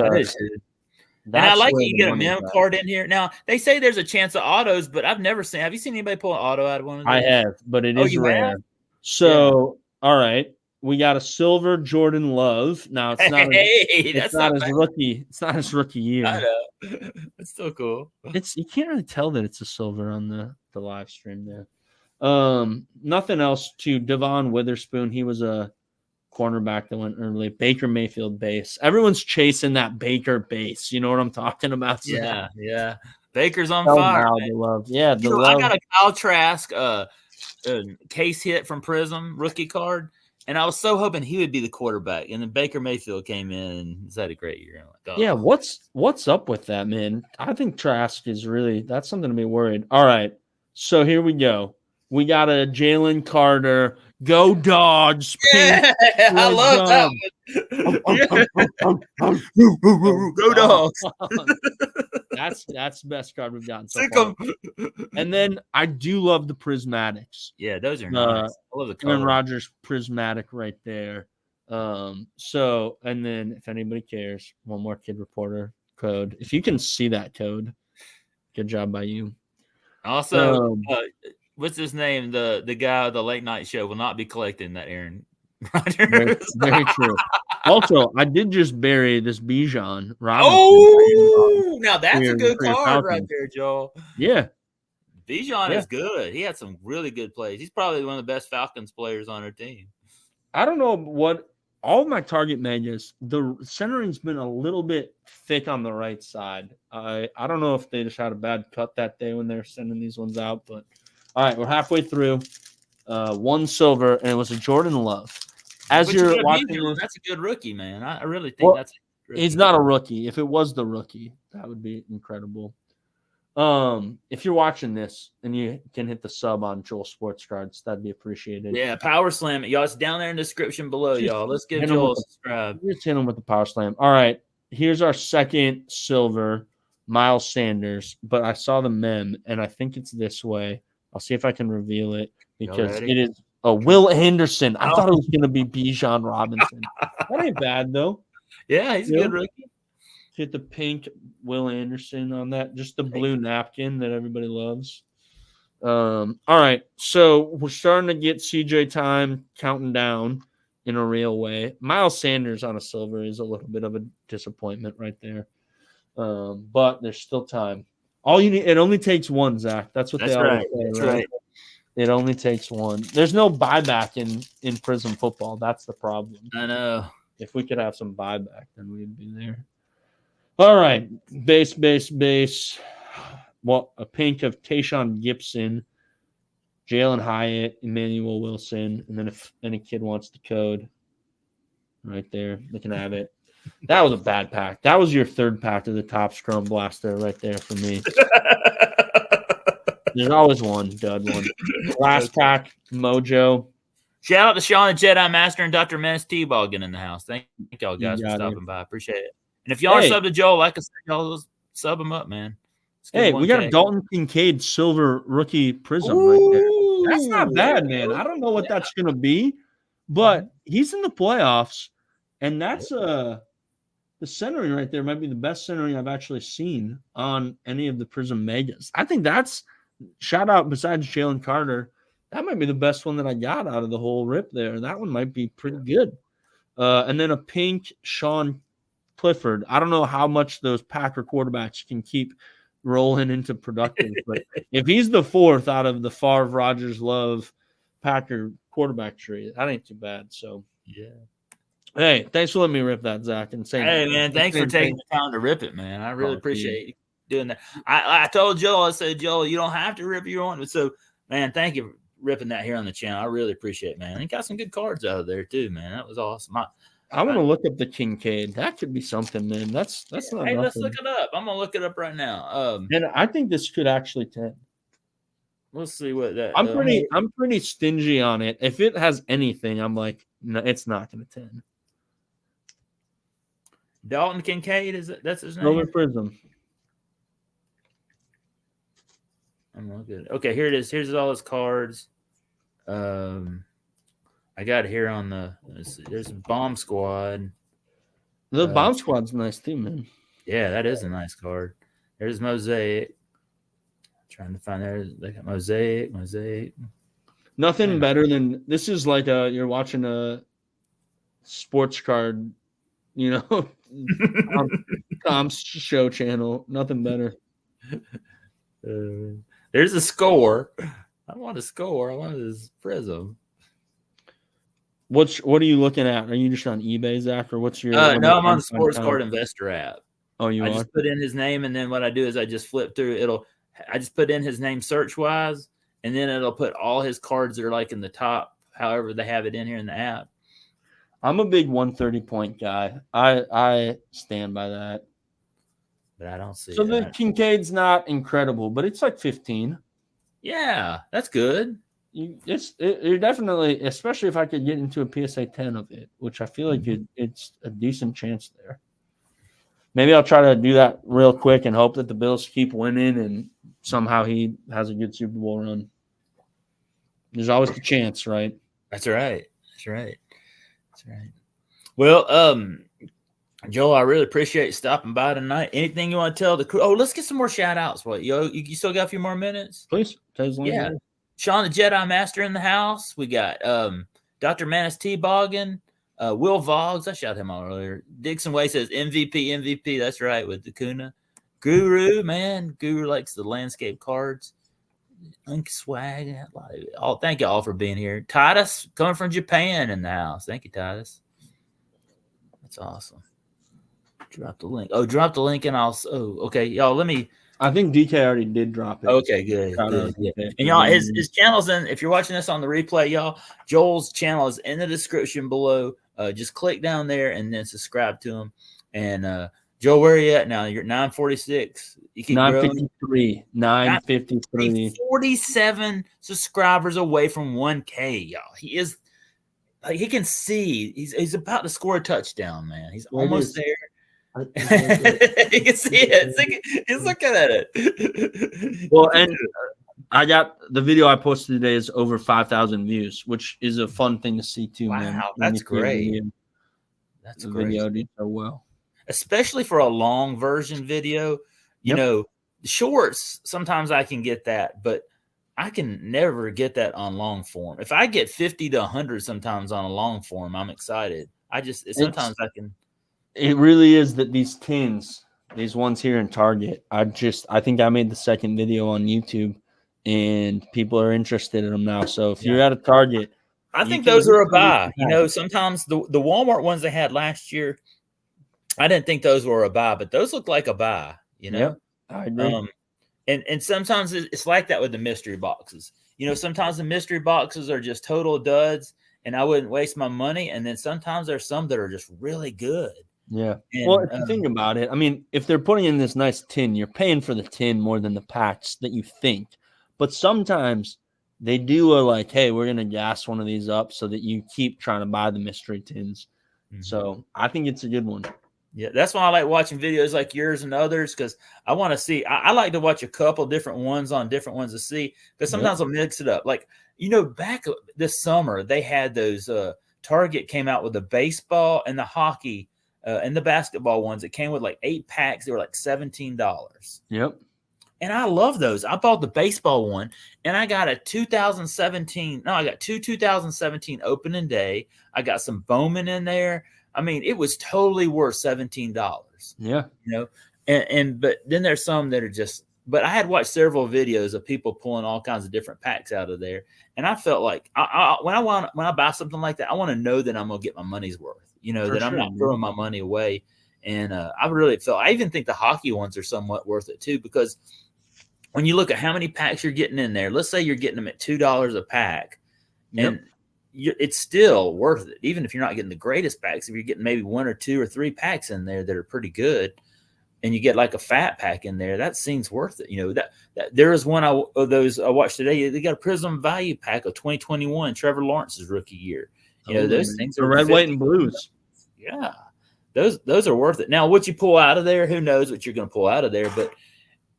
A: and I like that you get a mem card in here. Now, they say there's a chance of autos, but I've never seen – have you seen anybody pull an auto out of one of those?
B: I have, but it is rare.
A: Have?
B: So, all right. We got a silver Jordan Love. Now, it's not his rookie. It's not his rookie year.
A: I know. It's still cool.
B: You can't really tell that it's a silver on the live stream there. Nothing else to Devon Witherspoon. He was a cornerback that went early. Baker Mayfield base. Everyone's chasing that Baker base. You know what I'm talking about? So
A: yeah. Baker's on fire.
B: Love. Yeah,
A: I got a Kyle Trask case hit from Prism rookie card, and I was so hoping he would be the quarterback. And then Baker Mayfield came in and he's had a great year. Like,
B: yeah, what's up with that, man? I think Trask is that's something to be worried. All right, so here we go. We got a Jalen Carter. Go Dogs.
A: Yeah, I love that one. Go Dogs.
B: That's the best card we've gotten so far. And then I do love the prismatics.
A: Yeah, those are nice. I love the color.
B: Aaron Rodgers prismatic right there. So, and then if anybody cares, one more kid reporter code. If you can see that code, good job by you.
A: Also, what's his name? The guy of the late night show will not be collecting that Aaron Rodgers.
B: Very true. Also, I did just bury this Bijan Robinson.
A: Oh, now that's a good card right there, Joel.
B: Yeah.
A: Bijan is good. He had some really good plays. He's probably one of the best Falcons players on our team.
B: I don't know what all of my target megas, the centering's been a little bit thick on the right side. I don't know if they just had a bad cut that day when they were sending these ones out, but all right, we're halfway through. 1 silver, and it was a Jordan Love. As you're watching,
A: that's a good rookie, man. I really think that's.
B: He's not a rookie. If it was the rookie, that would be incredible. If you're watching this and you can hit the sub on Joel Sports Cards, that'd be appreciated.
A: Yeah, Power Slam it, y'all. It's down there in the description below, y'all. Let's give Joel a subscribe.
B: Just hit him with the Power Slam. All right, here's our second silver, Miles Sanders. But I saw the mem, and I think it's this way. I'll see if I can reveal it because it is Will Anderson. I thought it was going to be Bijan Robinson. That ain't bad, though.
A: Yeah, he's a good rookie.
B: Hit the pink Will Anderson on that, just the blue napkin that everybody loves. All right, so we're starting to get CJ time counting down in a real way. Miles Sanders on a silver is a little bit of a disappointment right there, but there's still time. All you need, it only takes one, Zach. That's what they always say.
A: That's right.
B: It only takes one. There's no buyback in Prism football. That's the problem.
A: I know.
B: If we could have some buyback, then we'd be there. All right, base. Well, a pink of Tayshaun Gibson, Jalen Hyatt, Emmanuel Wilson, and then if any kid wants the code, right there, they can have it. That was a bad pack. That was your third pack of the top Scrum Blaster right there for me. There's always one dud one. Last pack, Mojo.
A: Shout out to Sean, the Jedi Master, and Dr. Menace T-Ball getting in the house. Thank y'all guys for stopping by. Appreciate it. And if y'all are sub to Joel, like I said, y'all sub him up, man.
B: Hey, we got a Dalton Kincaid silver rookie prism right there. That's not bad, man. I don't know what that's going to be, but he's in the playoffs, and that's the centering right there might be the best centering I've actually seen on any of the Prism Megas. I think that's shout out besides Jalen Carter. That might be the best one that I got out of the whole rip there. That one might be pretty good. And then a pink Sean Clifford. I don't know how much those Packer quarterbacks can keep rolling into productive. But if he's the fourth out of the Favre, Rodgers, Love, Packer quarterback tree, that ain't too bad. So
A: yeah.
B: Hey, thanks for letting me rip that, Zach. And
A: Hey, man, thanks for taking the time to rip it, man. I really appreciate you doing that. I told Joel, I said, Joel, you don't have to rip your own. So, man, thank you for ripping that here on the channel. I really appreciate it, man. He got some good cards out of there, too, man. That was awesome.
B: I want to look up the Kincaid. That could be something, man. That's not
A: Hey,
B: nothing.
A: let's look it up. I'm going to look it up right now.
B: And I think this could actually 10.
A: We'll see what that.
B: I'm pretty stingy on it. If it has anything, I'm like, no, it's not going to 10.
A: Dalton Kincaid, that's his name?
B: Silver Prism.
A: I'm looking. Okay, here it is. Here's all his cards. I got it here on the. There's Bomb Squad.
B: The Bomb Squad's nice too, man.
A: Yeah, that is a nice card. There's Mosaic. Trying to find there. They got Mosaic.
B: Nothing better than this. Is like you're watching a sports card, you know, Tom's show channel. Nothing better.
A: There's a score. I want a score. I want his Prism.
B: What are you looking at? Are you just on eBay, Zach, or what's your?
A: No, I'm on the Sports Card Investor app.
B: Oh, you
A: I
B: are?
A: just put in his name, and then what I do is I just flip through. I just put in his name search wise, and then it'll put all his cards that are like in the top, however they have it in here in the app.
B: I'm a big 130 point guy. I stand by that.
A: But I don't see.
B: So the Kincaid's not incredible, but it's like 15.
A: Yeah, that's good.
B: You're definitely, especially if I could get into a PSA 10 of it, which I feel like it's a decent chance there. Maybe I'll try to do that real quick and hope that the Bills keep winning and somehow he has a good Super Bowl run. There's always the chance, right?
A: That's right. Well, Joel, I really appreciate you stopping by tonight. Anything you want to tell the crew? Oh, let's get some more shout outs. What, you still got a few more minutes?
B: Please.
A: Yeah. Sean the Jedi Master in the house. We got Dr. Manis T. Boggin, Will Voggs. I shouted him out earlier. Dixon Way says MVP. That's right, with Acuna. Guru, man. Guru likes the landscape cards. Link Swag. Thank you all for being here. Titus, coming from Japan in the house. Thank you, Titus. That's awesome. Drop the link. Oh, drop the link and okay. Y'all,
B: I think DK already did drop it.
A: Okay, good. Yeah. And y'all, his channel's in. If you're watching this on the replay, y'all, Joel's channel is in the description below. Just click down there and then subscribe to him. And Joel, where are you at now? You're at 946. You keep
B: 953. 953.
A: 47 subscribers away from 1K, y'all. He is. He can see. He's about to score a touchdown, man. He's almost there. You can see it. He's looking at it.
B: Well, and I got the video I posted today is over 5,000 views, which is a fun thing to see too, man.
A: Wow, that's great.
B: That's the video did so well,
A: especially for a long version video. You know, shorts. Sometimes I can get that, but I can never get that on long form. If I get 50 to 100 sometimes on a long form, I'm excited. Sometimes I can.
B: It really is that these tins, these ones here in Target, I think I made the second video on YouTube and people are interested in them now. So if you're at a Target,
A: I think those are a buy. You know, sometimes the Walmart ones they had last year, I didn't think those were a buy, but those look like a buy, you know?
B: Yep, I agree.
A: And sometimes it's like that with the mystery boxes. You know, sometimes the mystery boxes are just total duds and I wouldn't waste my money. And then sometimes there's some that are just really good.
B: Yeah. Well, if you think about it, I mean, if they're putting in this nice tin, you're paying for the tin more than the packs that you think. But sometimes they do hey, we're going to gas one of these up so that you keep trying to buy the mystery tins. Mm-hmm. So I think it's a good one.
A: Yeah, that's why I like watching videos like yours and others because I want to see. I like to watch a couple different ones on different ones to see because sometimes I'll mix it up. Like, you know, back this summer, they had those Target came out with the baseball and the hockey and the basketball ones. It came with like 8 packs. They were like $17.
B: Yep.
A: And I love those. I bought the baseball one and I got a 2017. No, I got 2017 opening day. I got some Bowman in there. I mean, it was totally worth $17.
B: Yeah.
A: You know, but then there's some that are just But I had watched several videos of people pulling all kinds of different packs out of there, and I felt like when I buy something like that, I want to know that I'm gonna get my money's worth.
B: For
A: That I'm
B: sure,
A: not throwing my money away. And I really felt. I even think the hockey ones are somewhat worth it too, because when you look at how many packs you're getting in there, let's say you're getting them at $2 a pack, and it's still worth it, even if you're not getting the greatest packs. If you're getting maybe 1 or 2 or 3 packs in there that are pretty good, and you get like a fat pack in there, that seems worth it. That there is one of those I watched today. They got a Prism Value pack of 2021, Trevor Lawrence's rookie year. Those things
B: the
A: are
B: red, white, and blues.
A: Yeah, those are worth it. Now, what you pull out of there, who knows what you're going to pull out of there? But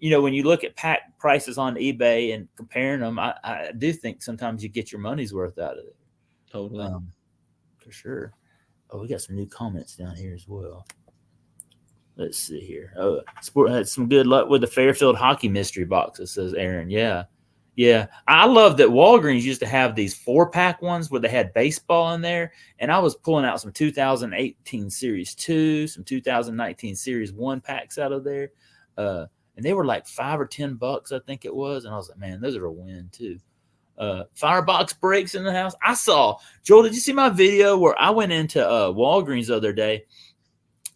A: when you look at pack prices on eBay and comparing them, I do think sometimes you get your money's worth out of it.
B: Totally,
A: for sure. Oh, we got some new comments down here as well. Let's see here. Oh, Sport had some good luck with the Fairfield hockey mystery boxes, says Aaron. Yeah. I love that Walgreens used to have these 4-pack ones where they had baseball in there, and I was pulling out some 2018 Series 2, some 2019 Series 1 packs out of there, and they were like $5 or $10, I think it was, and I was like, man, those are a win too. Firebox breaks in the house. I saw, Joel, did you see my video where I went into Walgreens the other day,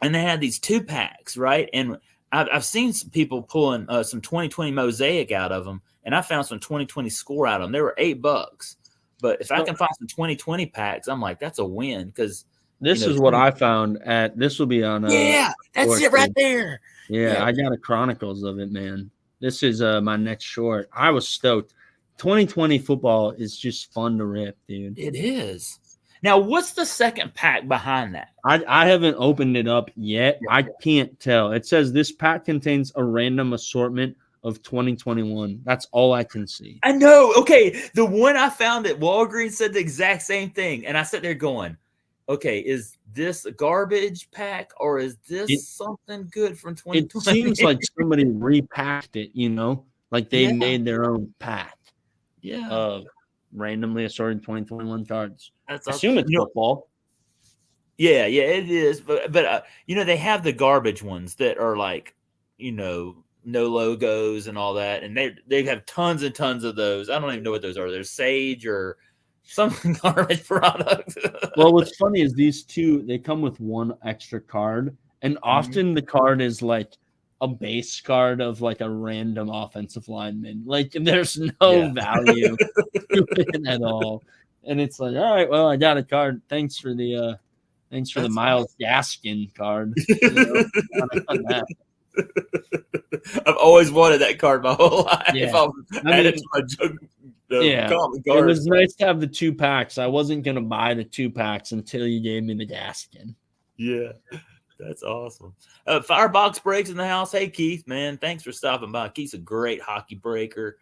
A: and they had these 2-packs, right? And I've seen some people pulling some 2020 Mosaic out of them, and I found some 2020 Score out of them. They were $8. But if I can find some 2020 packs, I'm like, that's a win, because
B: this is what I found at. This will be on.
A: That's it right there.
B: Yeah, I got a Chronicles of it, man. This is my next short. I was stoked. 2020 football is just fun to rip, dude.
A: It is. Now, what's the second pack behind that?
B: I haven't opened it up yet. I can't tell. It says this pack contains a random assortment of 2021. That's all I can see.
A: I know. Okay. The one I found at Walgreens said the exact same thing. And I sat there going, okay, is this a garbage pack or is this something good from 2020?
B: It seems like somebody repacked it, like they made their own pack.
A: Yeah.
B: Of randomly assorted 2021 cards.
A: That's
B: assume it's football.
A: Yeah, it is. But they have the garbage ones that are like, no logos and all that, and they have tons and tons of those. I don't even know what those are. They're Sage or some garbage product.
B: Well, what's funny is these two, they come with one extra card, and often the card is like a base card of like a random offensive lineman. Like there's no value to it at all. And it's like, all right, well, I got a card. Thanks for the Miles Gaskin card.
A: I've always wanted that card my whole life.
B: Yeah. It was nice to have the 2-packs. I wasn't gonna buy the 2-packs until you gave me the Gaskin.
A: Yeah. That's awesome. Firebox breaks in the house. Hey, Keith, man, thanks for stopping by. Keith's a great hockey breaker.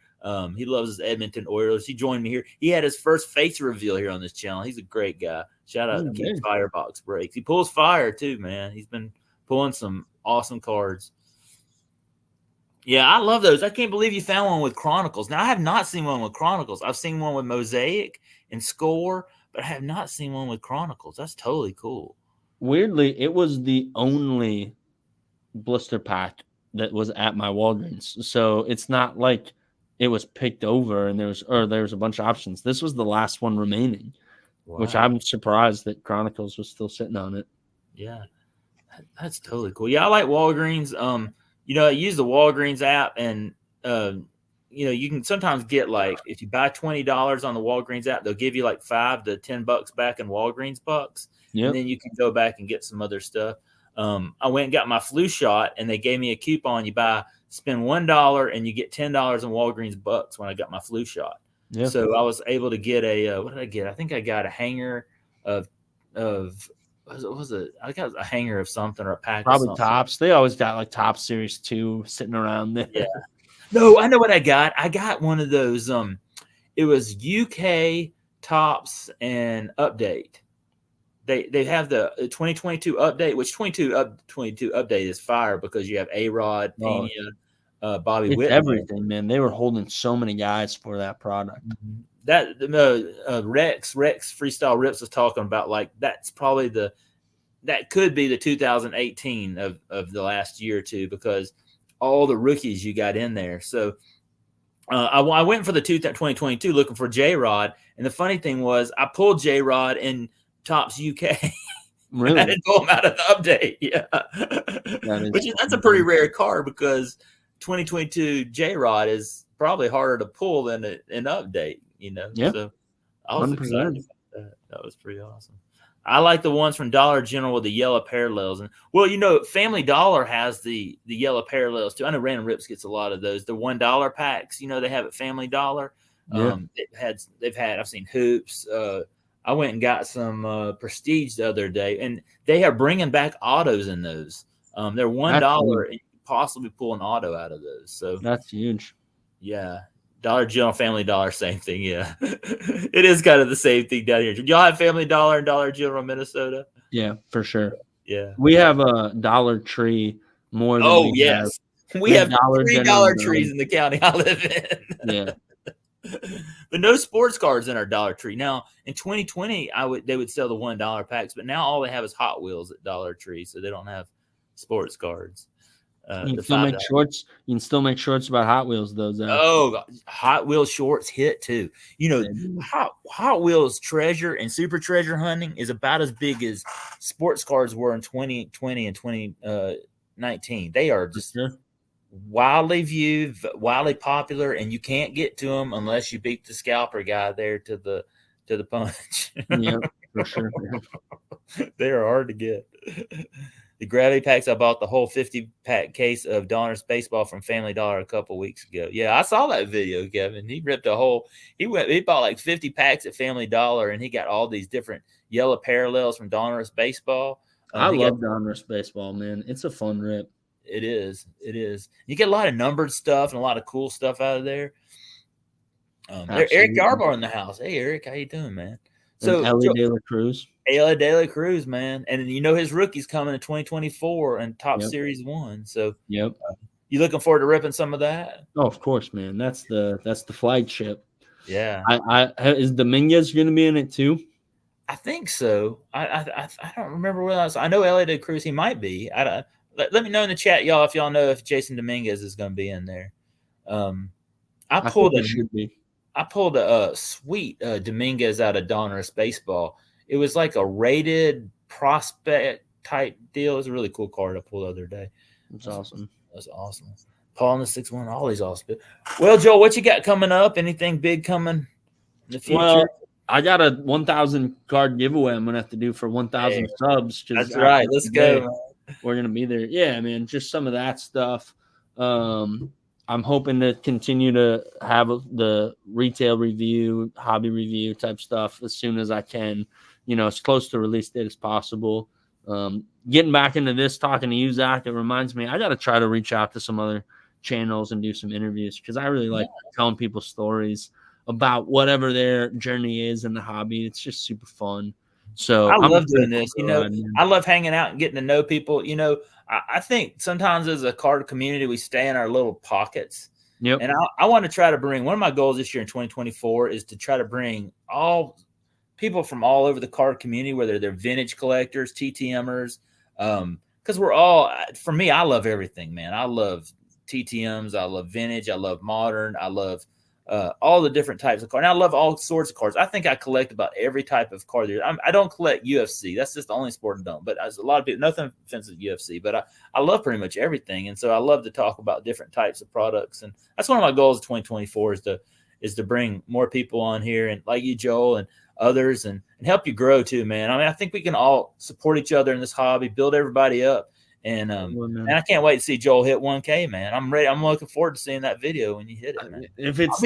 A: He loves his Edmonton Oilers. He joined me here. He had his first face reveal here on this channel. He's a great guy. Shout out to Keith Firebox breaks. He pulls fire too, man. He's been pulling some awesome cards. Yeah, I love those. I can't believe you found one with Chronicles. Now, I have not seen one with Chronicles. I've seen one with Mosaic and Score, but I have not seen one with Chronicles. That's totally cool.
B: Weirdly, it was the only blister pack that was at my Walgreens. So it's not like it was picked over and there was a bunch of options. This was the last one remaining, which I'm surprised that Chronicles was still sitting on it.
A: Yeah, that's totally cool. Yeah, I like Walgreens. I use the Walgreens app, and you can sometimes get like if you buy $20 on the Walgreens app, they'll give you like $5 to $10 back in Walgreens bucks. Yep. And then you can go back and get some other stuff. I went and got my flu shot, and they gave me a coupon. You spend $1 and you get $10 in Walgreens bucks when I got my flu shot. Yeah. So I was able to get what did I get? I think I got a hanger of what was it? I got a hanger of something or a pack.
B: Probably
A: of something.
B: Tops. They always got like Top Series 2 sitting around there.
A: Yeah. No, I know what I got. I got one of those. It was UK Tops and Update. They have the 2022 update, which 22 update is fire because you have A-Rod, Pena, Bobby Witt.
B: Everything, man. They were holding so many guys for that product.
A: Mm-hmm. That Rex Freestyle Rips was talking about, like, that's probably that could be the 2018 of the last year or two, because all the rookies you got in there. So I went for the 2022 looking for J-Rod, and the funny thing was I pulled J-Rod in Topps UK.
B: Really?
A: I didn't pull him out of the update. Yeah, that's a pretty rare card because 2022 J-Rod is probably harder to pull than an update.
B: Yeah.
A: So I was
B: 100%.
A: excited about that. That was pretty awesome. I like the ones from Dollar General with the yellow parallels. And Family Dollar has the yellow parallels too. I know Random Rips gets a lot of those. The $1 packs, they have at Family Dollar.
B: Yeah.
A: I've seen hoops. I went and got some Prestige the other day, and they are bringing back autos in those. They're $1, and you can possibly pull an auto out of those. So
B: that's huge.
A: Yeah. Dollar General, Family Dollar, same thing. Yeah. It is kind of the same thing down here. Do y'all have Family Dollar and Dollar General, Minnesota?
B: Yeah, for sure.
A: Yeah.
B: We have a Dollar Tree more than we have.
A: We have $3 Dollar Trees in the county I live in.
B: Yeah.
A: But no sports cards in our Dollar Tree. Now, in 2020, they would sell the $1 packs, but now all they have is Hot Wheels at Dollar Tree, so they don't have sports cards.
B: You can still make shorts. You can still make shorts about Hot Wheels, though. Zach.
A: Oh, Hot Wheels shorts hit too. Hot Wheels treasure and super treasure hunting is about as big as sports cards were in 2020 and 2019. They are just wildly viewed, wildly popular, and you can't get to them unless you beat the scalper guy there to the punch.
B: Yeah, for sure.
A: They are hard to get. The gravity packs, I bought the whole 50-pack case of Donruss baseball from Family Dollar a couple weeks ago. Yeah, I saw that video, Kevin. He ripped he bought like 50 packs at Family Dollar, and he got all these different yellow parallels from Donruss baseball.
B: I love Donruss baseball, man. It's a fun rip.
A: It is. You get a lot of numbered stuff and a lot of cool stuff out of there. Eric Yarbrough in the house. Hey, Eric, how you doing, man?
B: So Ellie De La Cruz.
A: Ayla De La Cruz, man. And his rookie's coming in 2024 and Top Series 1. So you looking forward to ripping some of that?
B: Oh, of course, man. That's the flagship.
A: Yeah.
B: Is Dominguez going to be in it too?
A: I think so. I don't remember what else. I know Ellie De La Cruz, he might be. Let me know in the chat, y'all, if y'all know if Jason Dominguez is going to be in there. I pulled a sweet Dominguez out of Donruss baseball. It was like a rated prospect type deal. It was a really cool card I pulled the other day.
B: That's awesome.
A: That's awesome. Paul in the 6-1, all these awesome. Well, Joel, what you got coming up? Anything big coming in the future?
B: Well, I got a 1,000 card giveaway I'm going to have to do for 1,000 subs.
A: That's right. Let's go.
B: We're going to be there. Yeah, man, just some of that stuff. I'm hoping to continue to have the retail review, hobby review type stuff as soon as I can, as close to release date as possible. Getting back into this, talking to you, Zach, it reminds me, I got to try to reach out to some other channels and do some interviews because I really like telling people stories about whatever their journey is in the hobby. It's just super fun. So
A: I love doing this. I love hanging out and getting to know people. I think sometimes as a card community, we stay in our little pockets.
B: Yep.
A: And I want to try to bring, one of my goals this year in 2024 is to try to bring all people from all over the card community, whether they're vintage collectors, TTMers, because we're all, for me, I love everything, man. I love TTMs. I love vintage. I love modern. I love all the different types of cards. And I love all sorts of cards. I think I collect about every type of card there. I don't collect UFC. That's just the only sport I don't. But as a lot of people, nothing offensive to UFC, but I love pretty much everything. And so I love to talk about different types of products. And that's one of my goals of 2024 is to bring more people on here and like you, Joel, and others and help you grow too, man. I mean, I think we can all support each other in this hobby, build everybody up. And and I can't wait to see Joel hit 1K, man. I'm ready. I'm looking forward to seeing that video when you hit it, man.
B: If it's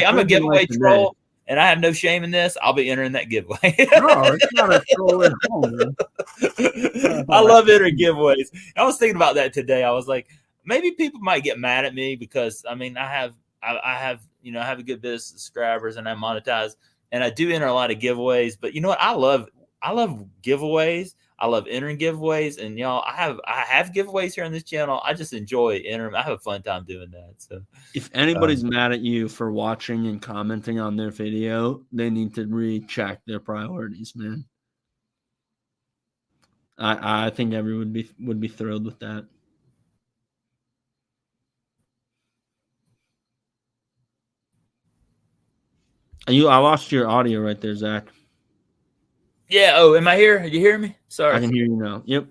A: I'm a giveaway troll, and I have no shame in this. I'll be entering that giveaway.
B: No, it's not a troll at all, man.
A: I love entering giveaways. I was thinking about that today. I was like, maybe people might get mad at me because I mean, I have a good business subscribers and I monetize, and I do enter a lot of giveaways. But you know what? I love giveaways. I love entering giveaways, and y'all, I have giveaways here on this channel. I just enjoy entering. I have a fun time doing that. So,
B: if anybody's mad at you for watching and commenting on their video, they need to recheck their priorities, man. I think everyone would be thrilled with that. I lost your audio right there, Zach.
A: Yeah. Oh, am I here? You hear me? Sorry.
B: I can hear you now. Yep.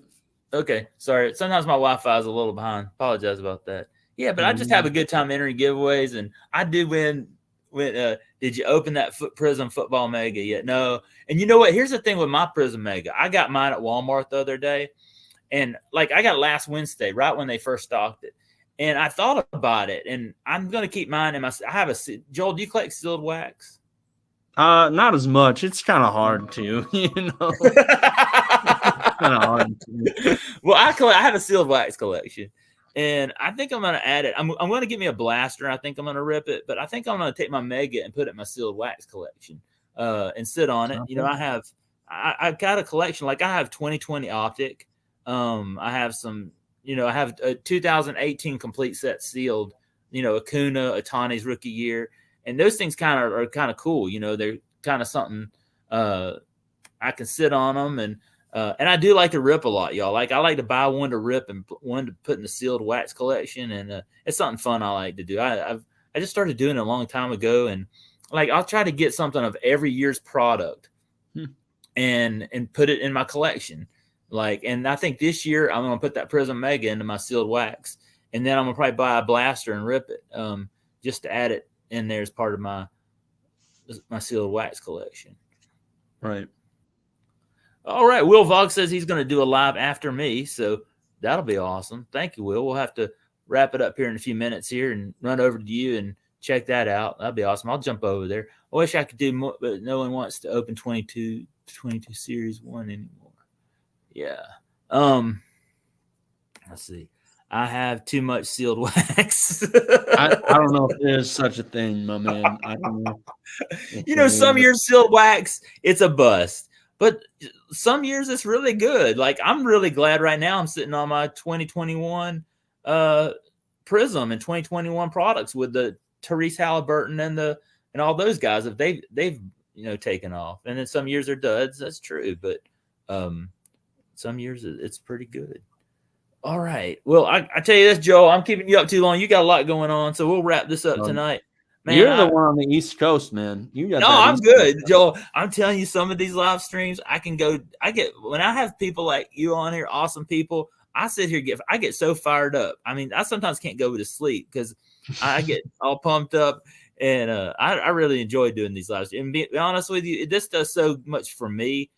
A: Okay. Sorry. Sometimes my Wi-Fi is a little behind. Apologize about that. Yeah, but I just have a good time entering giveaways, and I did win. Did you open that Prism Football Mega yet? No. And you know what? Here's the thing with my Prism Mega. I got mine at Walmart the other day, and like I got it last Wednesday, right when they first stocked it. And I thought about it, and I'm gonna keep mine in my. I have a Joel. Do you collect sealed wax?
B: Not as much. It's kind of hard to, kind of hard to.
A: Well, I have a sealed wax collection, and I think I'm going to add it. I'm going to get me a blaster. I think I'm going to rip it, but I think I'm going to take my Mega and put it in my sealed wax collection and sit on it. You know, I've got a collection. Like I have 2020 Optic. I have some. You know, I have a 2018 complete set sealed. You know, Acuna, Ohtani's rookie year. And those things are kind of cool. You know, they're kind of something I can sit on them. And I do like to rip a lot, y'all. Like I like to buy one to rip and one to put in the sealed wax collection. And it's something fun I like to do. I just started doing it a long time ago. And like I'll try to get something of every year's product and put it in my collection. Like, and I think this year I'm going to put that Prism Mega into my sealed wax. And then I'm going to probably buy a blaster and rip it just to add it in there as part of my sealed wax collection.
B: Right.
A: All right. Will Vog says he's going to do a live after me, so that'll be awesome. Thank you, Will. We'll have to wrap it up here in a few minutes here and run over to you and check that out. That'll be awesome. I'll jump over there. I wish I could do more, but no one wants to open 22 Series 1 anymore. Yeah. Let's see. I have too much sealed wax.
B: I don't know if there's such a thing, my man. I don't know.
A: You know, some years sealed wax, it's a bust. But some years it's really good. Like I'm really glad right now I'm sitting on my 2021 Prism and 2021 products with the Therese Halliburton and all those guys. If they've taken off. And then some years are duds. That's true. But some years it's pretty good. All right. Well, I tell you this, Joe, I'm keeping you up too long. You got a lot going on, so we'll wrap this up tonight.
B: Man, you're the one on the East Coast, man.
A: I'm good, Joel. I'm telling you, some of these live streams, when I have people like you on here, awesome people, I sit here, I get so fired up. I mean, I sometimes can't go to sleep because I get all pumped up, and I really enjoy doing these live streams. And be honest with you, this does so much for me.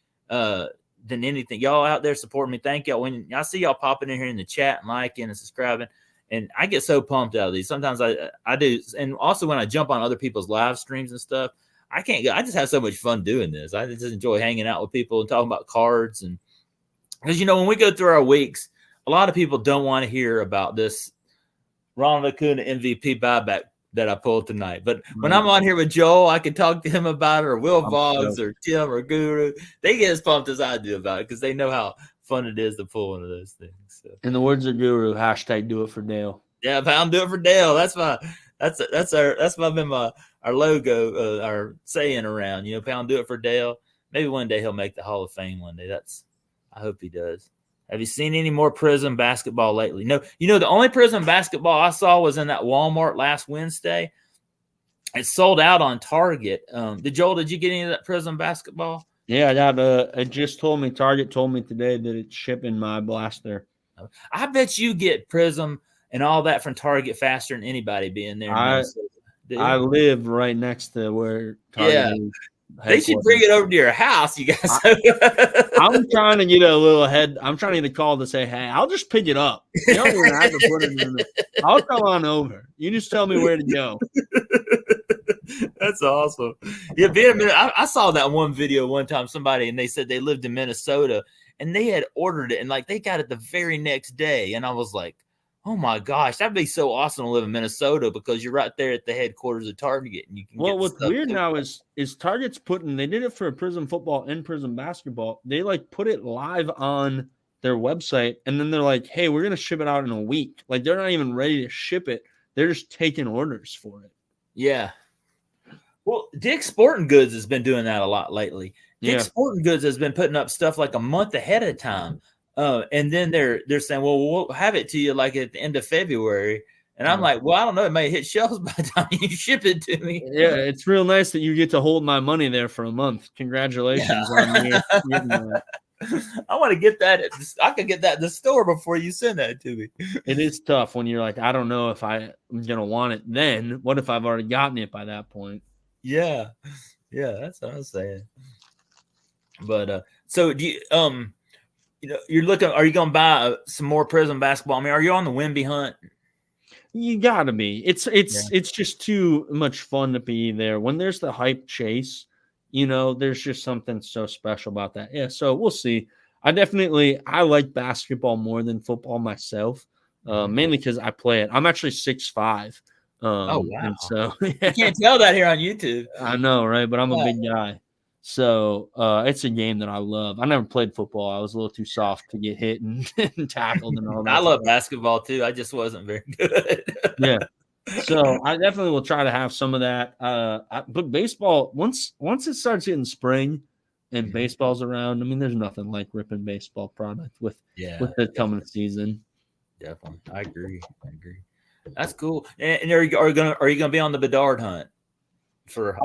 A: Than anything. Y'all out there supporting me. Thank y'all. When I see y'all popping in here in the chat and liking and subscribing, and I get so pumped out of these. Sometimes I do. And also when I jump on other people's live streams and stuff, I can't go. I just have so much fun doing this. I just enjoy hanging out with people and talking about cards. And because, when we go through our weeks, a lot of people don't want to hear about this Ronald Acuna MVP buyback that I pulled tonight. But when I'm on here with Joel, I can talk to him about it, or Will Voggs or Tim or Guru. They get as pumped as I do about it because they know how fun it is to pull one of those things. So.
B: In the words of Guru, # do it for Dale.
A: Yeah, pound do it for Dale. That's been our logo, our saying around, pound do it for Dale. Maybe one day he'll make the Hall of Fame one day. I hope he does. Have you seen any more Prism basketball lately? No. The only Prism basketball I saw was in that Walmart last Wednesday. It sold out on Target. Did you get any of that Prism basketball?
B: Yeah, I got it just told me, Target told me today that it's shipping my blaster.
A: I bet you get Prism and all that from Target faster than anybody being there.
B: I live right next to where Target is.
A: They should bring it over to your house, you guys.
B: I'm trying to get a little ahead. I'm trying to get a call to say, hey, I'll just pick it up. You don't even have to put it in I'll come on over. You just tell me where to go.
A: That's awesome. Yeah, I saw that one video one time, somebody, and they said they lived in Minnesota, and they had ordered it, and like they got it the very next day. And I was like, oh my gosh, that'd be so awesome to live in Minnesota because you're right there at the headquarters of Target, and you can.
B: Well, what's weird now is Target's they did it for Prism football and Prism basketball. They put it live on their website, and then they're like, "Hey, we're gonna ship it out in a week." Like they're not even ready to ship it; they're just taking orders for it.
A: Yeah. Well, Dick's Sporting Goods has been doing that a lot lately. Dick's Sporting Goods has been putting up stuff like a month ahead of time. And then they're saying, well, we'll have it to you like at the end of February. And I'm like, well, I don't know. It may hit shelves by the time you ship it to me.
B: Yeah, it's real nice that you get to hold my money there for a month. Congratulations on your getting that.
A: I want to get that. I could get that in the store before you send that to me.
B: It is tough when you're like, I don't know if I'm going to want it then. What if I've already gotten it by that point?
A: Yeah. Yeah, that's what I was saying. But so do you you're looking, are you going to buy some more Prism basketball? I mean, are you on the Wemby hunt?
B: You gotta be. It's just too much fun to be there. When there's the hype chase, there's just something so special about that. Yeah, so we'll see. I like basketball more than football myself, mainly because I play it. I'm actually 6'5".
A: Oh, wow.
B: And so
A: You can't tell that here on YouTube.
B: I know, right? But I'm a big guy. So it's a game that I love. I never played football. I was a little too soft to get hit and tackled and all that.
A: I love basketball too. I just wasn't very good.
B: Yeah. So I definitely will try to have some of that. But baseball, once it starts getting spring and baseball's around, I mean, there's nothing like ripping baseball product with the coming season.
A: Definitely. I agree. That's cool. And are you gonna be on the Bedard hunt for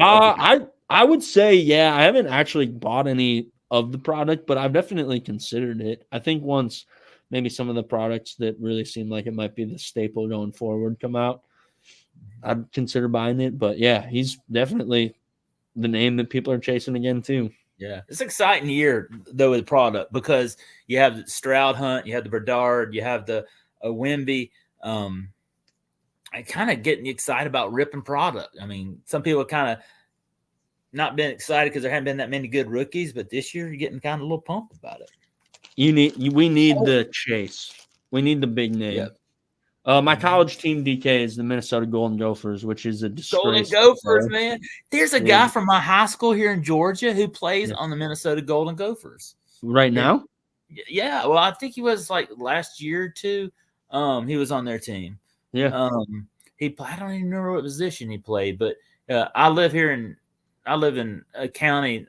B: I would say, yeah, I haven't actually bought any of the product, but I've definitely considered it. I think once maybe some of the products that really seem like it might be the staple going forward come out, I'd consider buying it. But yeah, he's definitely the name that people are chasing again too.
A: Yeah, it's an exciting year though with the product because you have the Stroud hunt, you have the Bedard, you have the Wemby. I kind of getting excited about ripping product. I mean, some people kind of not been excited because there haven't been that many good rookies, but this year you're getting kind of a little pumped about it.
B: We need the chase. We need the big name. Yep. My college team, DK, is the Minnesota Golden Gophers, which is a disgrace.
A: Golden Gophers, man. There's a guy from my high school here in Georgia who plays on the Minnesota Golden Gophers.
B: Right now?
A: Yeah. Well, I think he was like last year or two. He was on their team.
B: Yeah.
A: I don't even remember what position he played, but I live in a county.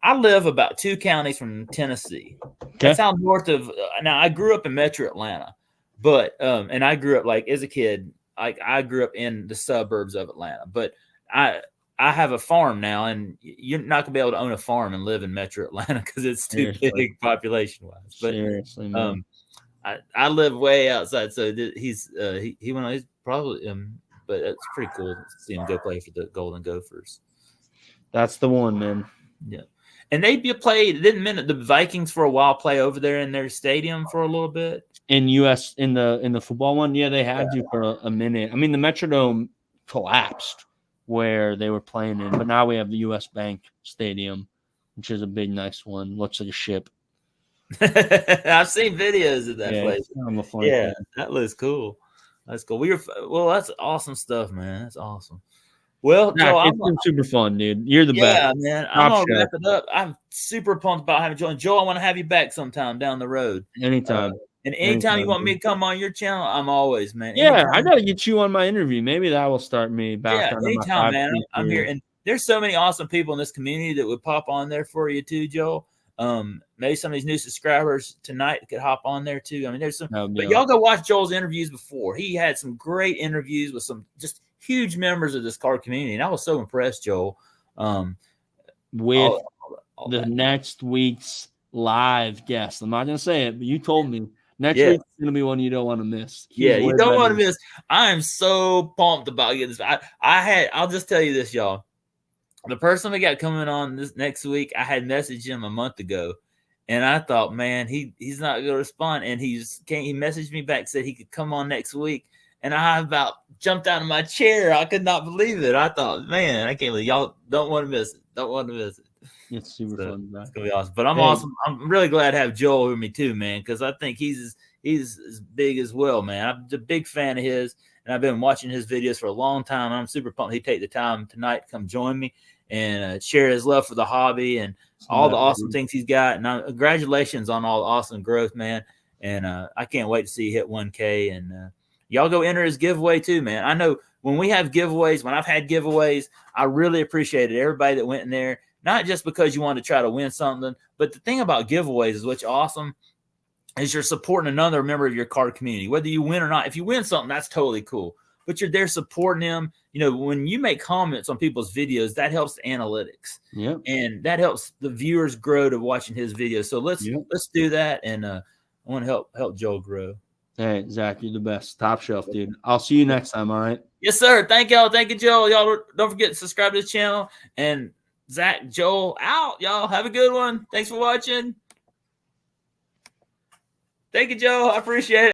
A: I live about 2 counties from Tennessee. Okay. That's how north of. Now I grew up in Metro Atlanta, but and I grew up like as a kid. I grew up in the suburbs of Atlanta, but I have a farm now, and you're not gonna be able to own a farm and live in Metro Atlanta because it's too big population wise. But
B: seriously, man.
A: I live way outside, so he went on. He's probably but it's pretty cool to see him go play for the Golden Gophers.
B: That's the one, man.
A: Yeah, and they didn't the Vikings for a while play over there in their stadium for a little bit
B: in the football one. Yeah, they had to for a minute. I mean, the Metrodome collapsed where they were playing in, but now we have the U.S. Bank Stadium, which is a big, nice one. Looks like a ship.
A: I've seen videos of that place.
B: Yeah,
A: that looks cool. That's cool. That's awesome stuff, man. That's awesome. Well, Joe,
B: it's been super fun, dude. You're the best.
A: Yeah, man. I'm gonna wrap it up. I'm super pumped about having Joe. Joe, I want to have you back sometime down the road.
B: Anytime.
A: And anytime you want me to come on your channel, I'm always, man.
B: Yeah, I gotta get you on my interview. Maybe that will start me back.
A: Yeah, anytime, man. I'm here, and there's so many awesome people in this community that would pop on there for you too, Joe. Maybe some of these new subscribers tonight could hop on there too. I mean, there's some, but y'all go watch Joel's interviews before. He had some great interviews with some just huge members of this card community, and I was so impressed, Joel.
B: With the next week's live guest. I'm not gonna say it, but you told me next week's gonna be one you don't want to miss.
A: You don't want to miss. I am so pumped about getting this. I'll just tell you this, y'all. The person we got coming on this next week, I had messaged him a month ago, and I thought, man, he's not going to respond. And he messaged me back, said he could come on next week, and I about jumped out of my chair. I could not believe it. I thought, man, I can't believe y'all don't want to miss it. Don't want to miss it.
B: It's super fun.
A: It's gonna be awesome. But I'm awesome. I'm really glad to have Joel with me too, man, because I think he's as big as well, man. I'm a big fan of his, and I've been watching his videos for a long time. I'm super pumped he'd take the time tonight to come join me and share his love for the hobby and all the awesome things he's got. And congratulations on all the awesome growth, man. And I can't wait to see you hit 1K. And y'all go enter his giveaway too, man. I know when we have giveaways, when I've had giveaways, I really appreciated everybody that went in there, not just because you want to try to win something, but the thing about giveaways is what's awesome is you're supporting another member of your card community, whether you win or not. If you win something, that's totally cool. But you're there supporting them. You know, when you make comments on people's videos, that helps the analytics.
B: Yep.
A: And that helps the viewers grow to watching his videos. So let's do that. And I want to help Joel grow.
B: Hey, Zach, you're the best. Top shelf, dude. I'll see you next time, all right?
A: Yes, sir. Thank y'all. Thank you, Joel. Y'all don't forget to subscribe to this channel. And Zach, Joel, out. Y'all have a good one. Thanks for watching. Thank you, Joe. I appreciate it.